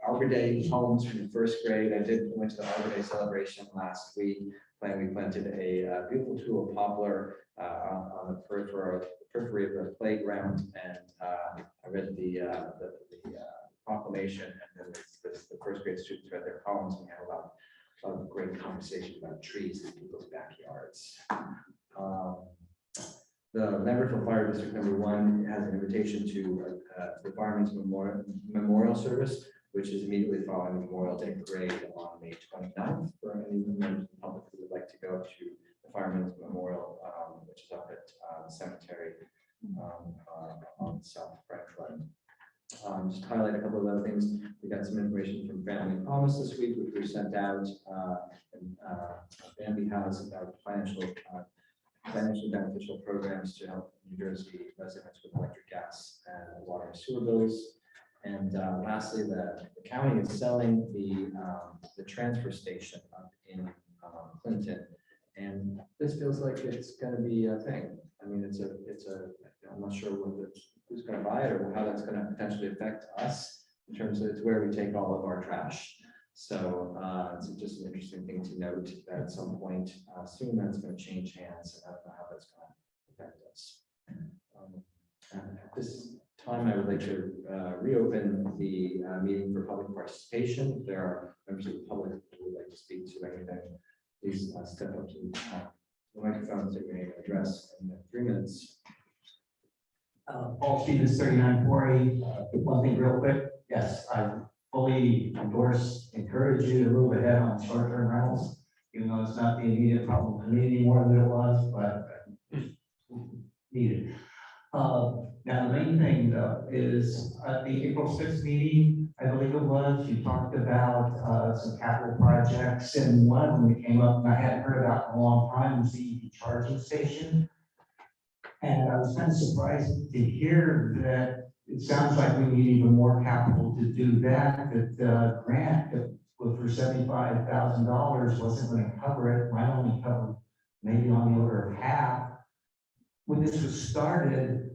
Speaker 1: Arbor Day poems from the first grade. I went to the Arbor Day celebration last week. We planted a beautiful tulip poplar on the periphery of the playground, and I read the proclamation, and then the first grade students read their poems. We had a lot of great conversation about trees in people's backyards. The Lambertville Fire District #1 has an invitation to the Fireman's Memorial Service, which is immediately following Memorial Day Parade on May 29th. For any members of the public who would like to go to the Fireman's Memorial, which is up at the cemetery on South Franklin. Just to highlight a couple of other things. We got some information from Family Promise this week, which we sent out. Bambi has about financially beneficial programs to help New Jersey residents with electric, gas, and water and sewer bills. And lastly, the county is selling the transfer station up in Clinton. And this feels like it's going to be a thing. I mean, I'm not sure who's going to buy it or how that's going to potentially affect us in terms of it's where we take all of our trash. So it's just an interesting thing to note that at some point soon that's going to change hands, and I don't know how that's going to affect us. At this time, I would like to reopen the meeting for public participation. If there are members of the public who would like to speak to anything, please step up to the microphone, take your name and address in 3 minutes.
Speaker 4: Paul Stevens, 3940. One thing real quick. Yes, I fully endorse, encourage you to move ahead on short-term rentals, even though it's not the immediate problem for me anymore than it was, but needed. Now, the main thing though is at the April 6th meeting, I believe it was, you talked about some capital projects, and one of them that came up and I hadn't heard about in a long time was the EV charging station. And I was kind of surprised to hear that it sounds like we need even more capital to do that, that grant that was for $75,000 wasn't going to cover it, might only cover maybe on the order of half. When this was started,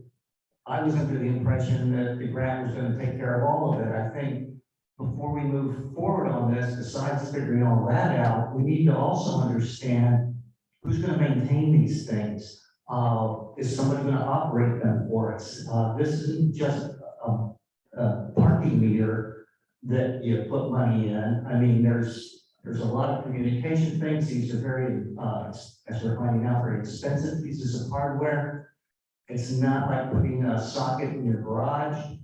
Speaker 4: I was under the impression that the grant was going to take care of all of it. I think before we move forward on this, besides figuring all that out, we need to also understand who's going to maintain these things. Is somebody going to operate them for us? This isn't just a parking meter that you put money in. I mean, there's a lot of communication things. These are very, as we're finding out, very expensive pieces of hardware. It's not like putting a socket in your garage.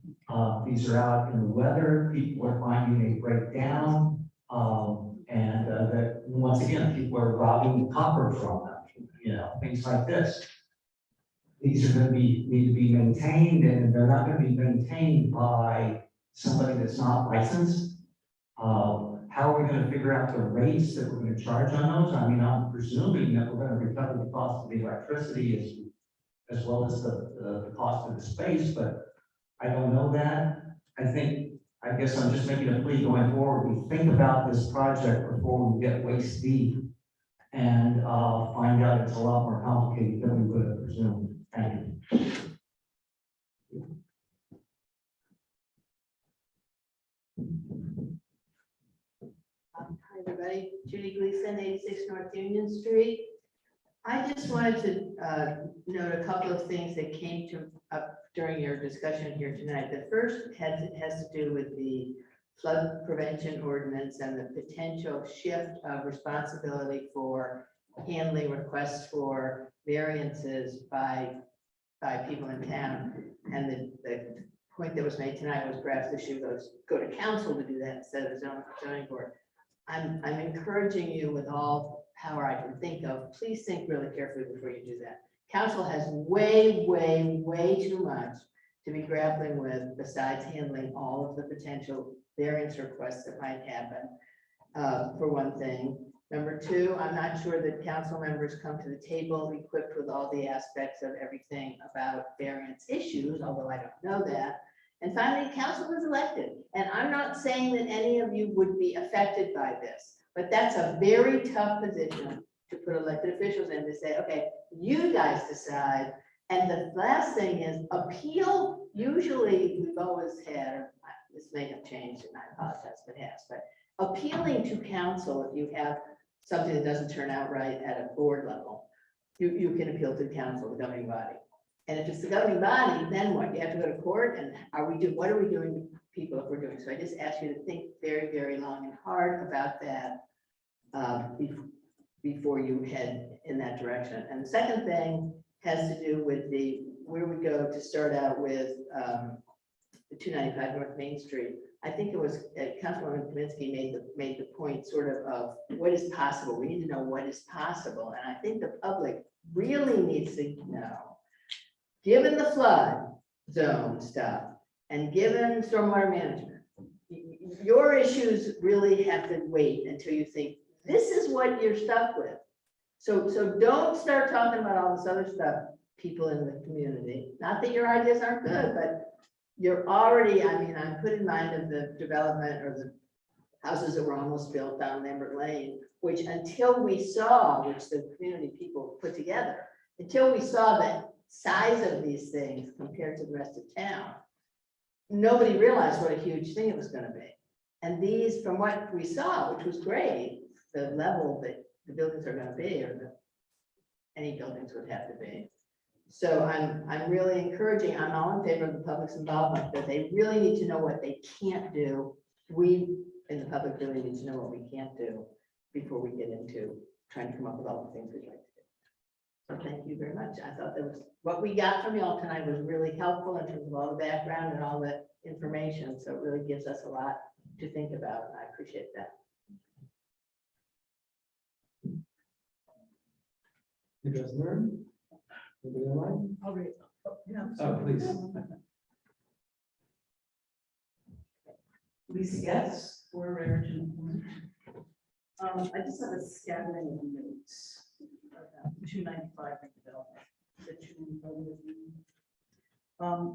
Speaker 4: These are out in the weather. People are finding they break down. And that once again, people are robbing the copper from them, you know, things like this. These are going to need to be maintained, and they're not going to be maintained by somebody that's not licensed. How are we going to figure out the rates that we're going to charge on those? I mean, I'm presuming that we're going to recover the cost of the electricity as well as the cost of the space, but I don't know that. I guess I'm just making a plea going forward. We think about this project before we get waist deep and find out it's a lot more complicated than we would have presumed. Thank you.
Speaker 16: Hi, everybody. Judy Gleason, 86 North Union Street. I just wanted to note a couple of things that came up during your discussion here tonight. The first has to do with the flood prevention ordinance and the potential shift of responsibility for handling requests for variances by people in town. And the point that was made tonight was perhaps this should go to council to do that instead of the zoning board. I'm encouraging you with all power I can think of, please think really carefully before you do that. Council has way too much to be grappling with besides handling all of the potential variance requests that might happen, for one thing. Number two, I'm not sure that council members come to the table equipped with all the aspects of everything about variance issues, although I don't know that. And finally, council was elected. And I'm not saying that any of you would be affected by this, but that's a very tough position to put elected officials in to say, okay, you guys decide. And the last thing is appeal. Usually we've always had, this may have changed and I apologize if it has, but appealing to council, if you have something that doesn't turn out right at a board level, you can appeal to council, the governing body. And if it's the governing body, then what? You have to go to court, and what are we doing to people if we're doing? So I just ask you to think very long and hard about that before you head in that direction. And the second thing has to do with where we go to start out with the 295 North Main Street. I think it was Councilwoman Kaminsky made the point sort of what is possible. We need to know what is possible. And I think the public really needs to know, given the flood zone stuff and given stormwater management, your issues really have to wait until you think, this is what you're stuck with. So don't start talking about all this other stuff, people in the community. Not that your ideas aren't good, but you're already, I mean, I'm put in mind of the development or the houses that were almost built down Lambert Lane, which until we saw, which the community people put together, until we saw the size of these things compared to the rest of town, nobody realized what a huge thing it was gonna be. And these, from what we saw, which was great, the level that the buildings are gonna be, or any buildings would have to be. So I'm really encouraging, I'm all in favor of the public's involvement, but they really need to know what they can't do. We in the public really need to know what we can't do before we get into trying to come up with all the things we'd like to do. So thank you very much. I thought what we got from y'all tonight was really helpful in terms of all the background and all the information. So it really gives us a lot to think about, and I appreciate that.
Speaker 1: You guys learn? Anybody online?
Speaker 17: I'll read.
Speaker 1: Oh, please.
Speaker 17: Lisa Getz, for Raritan. I just have a scattering of notes about 295 redevelopment that you know with me.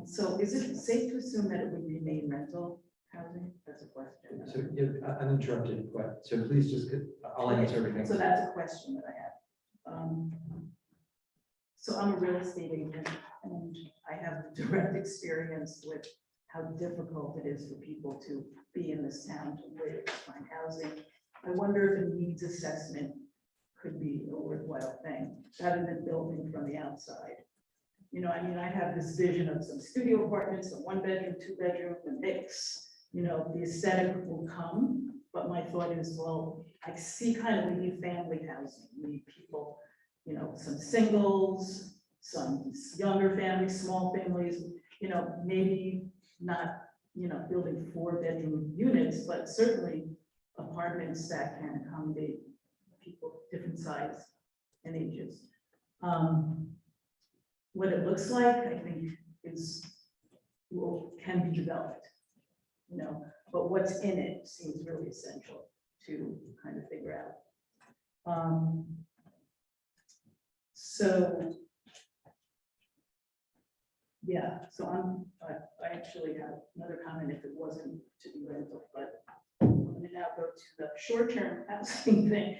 Speaker 17: So is it safe to assume that it would remain rental housing? That's a question.
Speaker 1: So yeah, uninterrupted, so please just, I'll answer everything.
Speaker 17: So that's a question that I have. So I'm a real estate agent and I have direct experience with how difficult it is for people to be in this town, to live, to find housing. I wonder if a needs assessment could be a worthwhile thing, rather than building from the outside. You know, I mean, I have this vision of some studio apartments, a 1-bedroom, 2-bedroom, a mix. You know, the aesthetic will come, but my thought is, well, I see kind of we need family housing. We need people, you know, some singles, some younger families, small families, you know, maybe not, you know, building 4-bedroom units, but certainly apartments that can accommodate people different size and ages. What it looks like, I think, can be developed, you know, but what's in it seems really essential to kind of figure out. So, yeah, so I actually have another comment if it wasn't to be rental, but I'm going to now go to the short-term housing thing.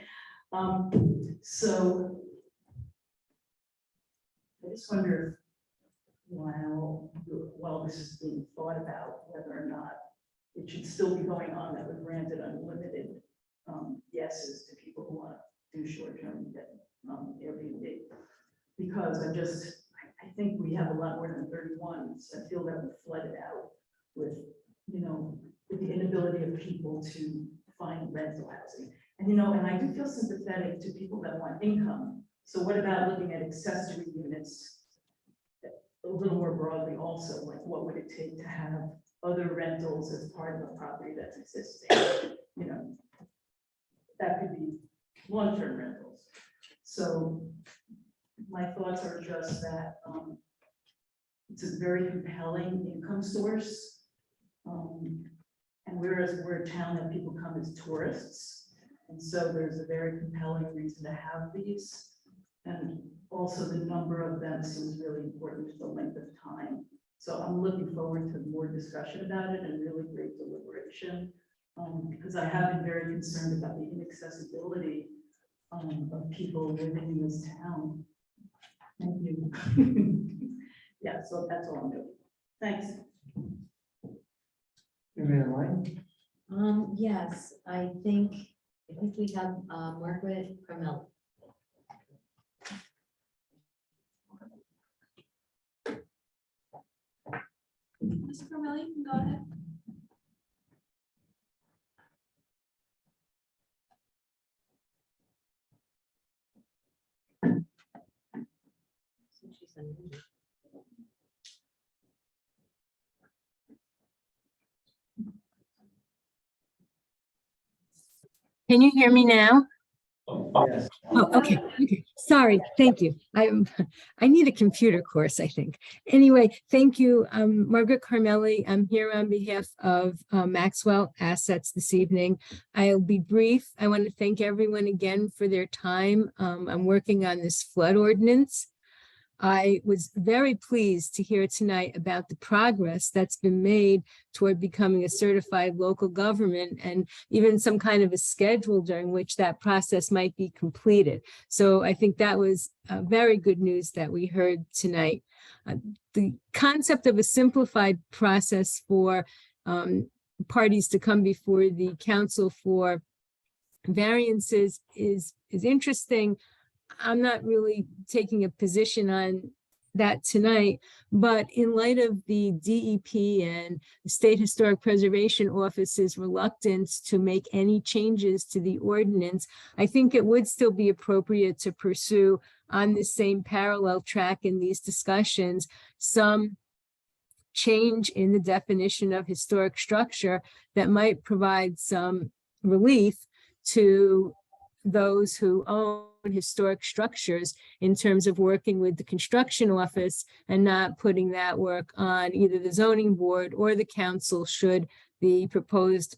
Speaker 17: So I just wonder while this is being thought about, whether or not it should still be going on, that would grant it unlimited yeses to people who want to do short-term Airbnb. Because I think we have a lot more than 31, so I feel that we flooded out with, you know, with the inability of people to find rental housing. And, you know, and I do feel sympathetic to people that want income. So what about looking at accessory units a little more broadly also? Like, what would it take to have other rentals as part of a property that's existing? You know, that could be long-term rentals. So my thoughts are just that it's a very compelling income source. And whereas we're a town that people come as tourists, and so there's a very compelling reason to have these. And also the number of them seems really important to the length of time. So I'm looking forward to more discussion about it and really great deliberation, because I have been very concerned about the inaccessibility of people living in this town. Thank you. Yeah, so that's all I'm doing. Thanks.
Speaker 1: Anybody online?
Speaker 2: Yes, I think we have Margaret Carmel.
Speaker 5: Mr. Carmelli, you can go ahead.
Speaker 18: Can you hear me now?
Speaker 1: Yes.
Speaker 18: Oh, okay, okay. Sorry, thank you. I need a computer course, I think. Anyway, thank you. Margaret Carmelli. I'm here on behalf of Maxwell Assets this evening. I'll be brief. I want to thank everyone again for their time. I'm working on this flood ordinance. I was very pleased to hear tonight about the progress that's been made toward becoming a certified local government and even some kind of a schedule during which that process might be completed. So I think that was very good news that we heard tonight. The concept of a simplified process for parties to come before the council for variances is interesting. I'm not really taking a position on that tonight, but in light of the DEP and the State Historic Preservation Office's reluctance to make any changes to the ordinance, I think it would still be appropriate to pursue on the same parallel track in these discussions some change in the definition of historic structure that might provide some relief to those who own historic structures in terms of working with the construction office and not putting that work on either the zoning board or the council should the proposed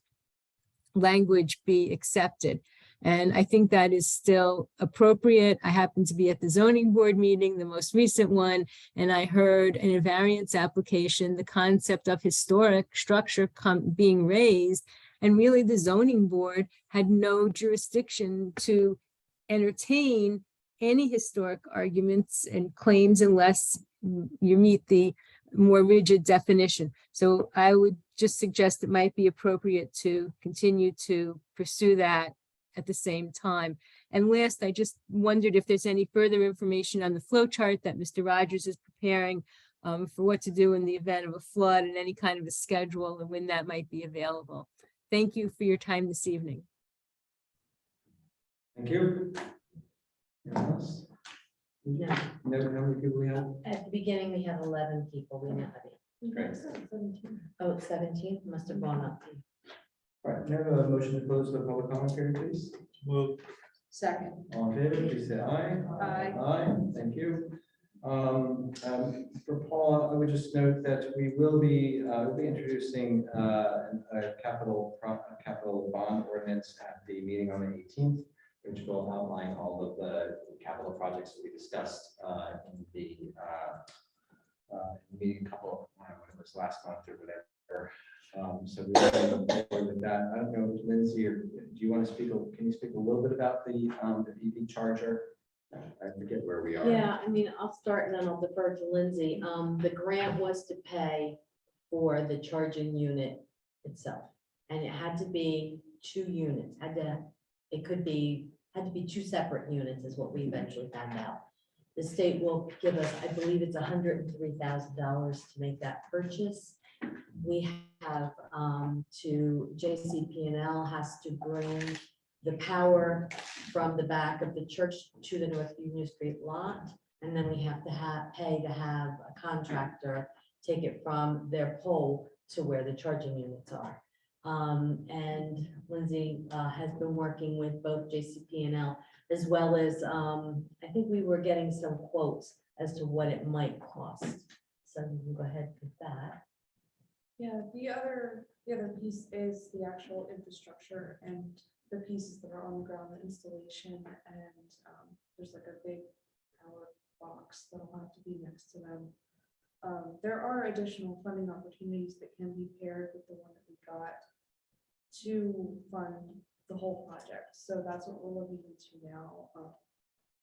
Speaker 18: language be accepted. And I think that is still appropriate. I happened to be at the zoning board meeting, the most recent one, and I heard in a variance application, the concept of historic structure being raised. And really the zoning board had no jurisdiction to entertain any historic arguments and claims unless you meet the more rigid definition. So I would just suggest it might be appropriate to continue to pursue that at the same time. And last, I just wondered if there's any further information on the flow chart that Mr. Rogers is preparing for what to do in the event of a flood and any kind of a schedule and when that might be available. Thank you for your time this evening.
Speaker 1: Thank you. Anyone else?
Speaker 2: No.
Speaker 1: No, how many people we have?
Speaker 2: At the beginning, we have 11 people. We know.
Speaker 1: Great.
Speaker 2: Oh, it's 17, must have gone up.
Speaker 1: All right, now a motion to close the public comment period, please.
Speaker 8: Well,
Speaker 11: Second.
Speaker 1: All in favor, please say aye.
Speaker 11: Aye.
Speaker 1: Aye, thank you. For Paul, I would just note that we will be, we'll be introducing a capital bond ordinance at the meeting on the 18th, which will outline all of the capital projects that we discussed in the meeting a couple, I don't know, when it was last month or whatever. So we're going forward with that. I don't know, Lindsay, or do you want to speak? Can you speak a little bit about the EV charger? I forget where we are.
Speaker 2: Yeah, I mean, I'll start and then I'll defer to Lindsay. The grant was to pay for the charging unit itself. And it had to be 2 units, had to be 2 separate units is what we eventually found out. The state will give us, I believe it's $103,000 to make that purchase. We have to JCP&L has to bring the power from the back of the church to the North Union Street lot. And then we have to pay to have a contractor take it from their pole to where the charging units are. And Lindsay has been working with both JCP&L as well as I think we were getting some quotes as to what it might cost. So you can go ahead with that.
Speaker 5: Yeah, the other piece is the actual infrastructure and the pieces that are on the ground, the installation, and there's like a big power box that'll have to be next to them. There are additional funding opportunities that can be paired with the one that we got to fund the whole project. So that's what we're looking into now.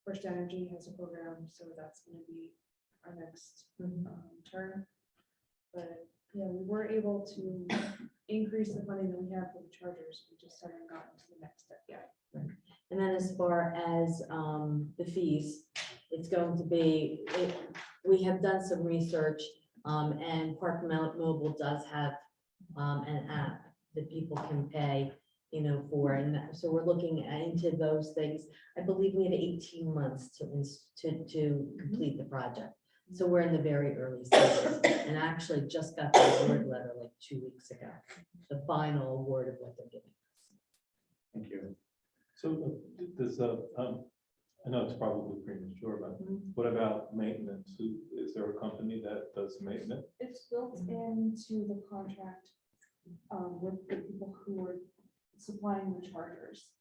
Speaker 5: First Energy has a program, so that's going to be our next turn. But yeah, we were able to increase the funding that we have for the chargers. We just haven't gotten to the next step yet.
Speaker 2: And then as far as the fees, it's going to be, we have done some research and Park Mobile does have an app that people can pay, you know, for, and so we're looking into those things. I believe we have 18 months to complete the project. So we're in the very early stages, and actually just got the award letter like 2 weeks ago, the final award of what they're giving.
Speaker 1: Thank you.
Speaker 8: So does, I know it's probably premature, but what about maintenance? Is there a company that does maintenance?
Speaker 5: It's built into the contract with the people who are supplying the chargers.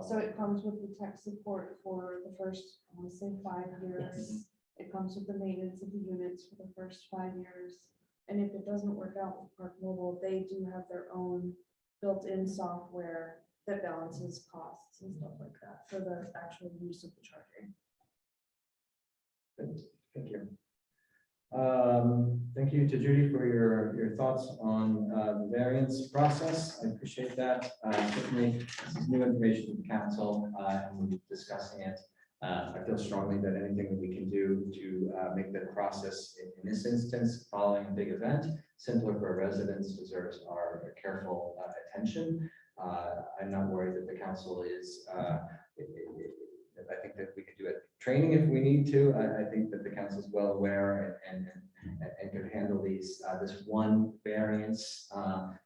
Speaker 5: So it comes with the tech support for the first, I want to say 5 years. It comes with the maintenance of the units for the first 5 years. And if it doesn't work out with Park Mobile, they do have their own built-in software that balances costs and stuff like that for the actual use of the charging.
Speaker 1: Good. Thank you. Thank you to Judy for your thoughts on the variance process. I appreciate that. Certainly, this is new information to the council, and we'll be discussing it. I feel strongly that anything that we can do to make the process in this instance, following a big event, simpler for residents deserves our careful attention. I'm not worried that the council is, I think that we could do it training if we need to. I think that the council is well aware and could handle this one variance.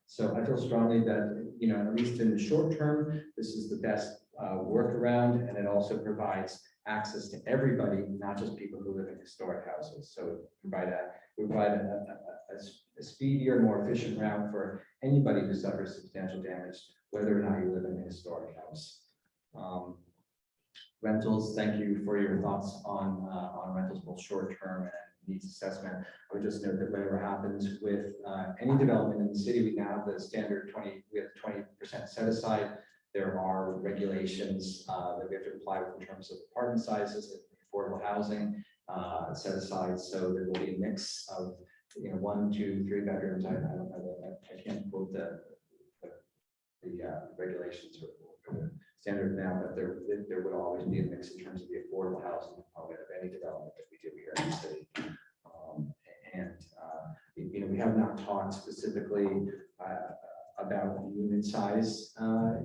Speaker 1: So I feel strongly that, at least in the short term, this is the best workaround, and it also provides access to everybody, not just people who live in historic houses. So provide a speedier, more efficient route for anybody who suffers substantial damage, whether or not you live in a historic house. Rentals, thank you for your thoughts on rentals, both short-term and needs assessment. I would just note that whatever happens with any development in the city, we now have the standard 20% set aside. There are regulations that we have to comply with in terms of apartment sizes and affordable housing set aside. So there will be a mix of 1, 2, 3 bedrooms. I don't know, I can't quote the regulations or standard now, but there would always be a mix in terms of the affordable housing component of any development that we do here in the city. We have not talked specifically about unit size at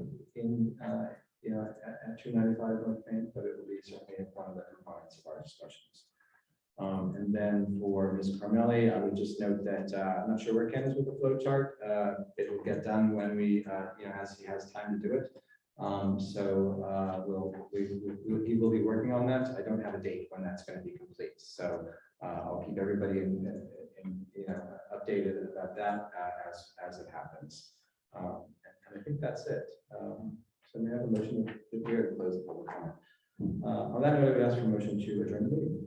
Speaker 1: 295 North Main, but it will be certainly one of the components of our discussions. And then for Ms. Carmelli, I would just note that I'm not sure where Ken is with the flow chart. It will get done when as he has time to do it. He will be working on that. I don't have a date when that's going to be complete. So I'll keep everybody updated about that as it happens. And I think that's it. So we have a motion to close the public comment. On that note, I would ask for a motion to adjourn the meeting.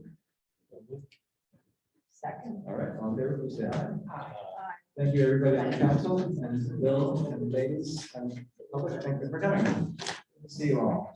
Speaker 10: Second.
Speaker 1: All right, on there, please say aye. Thank you, everybody on the council and Bill and ladies and the public. Thank you for coming. See you all.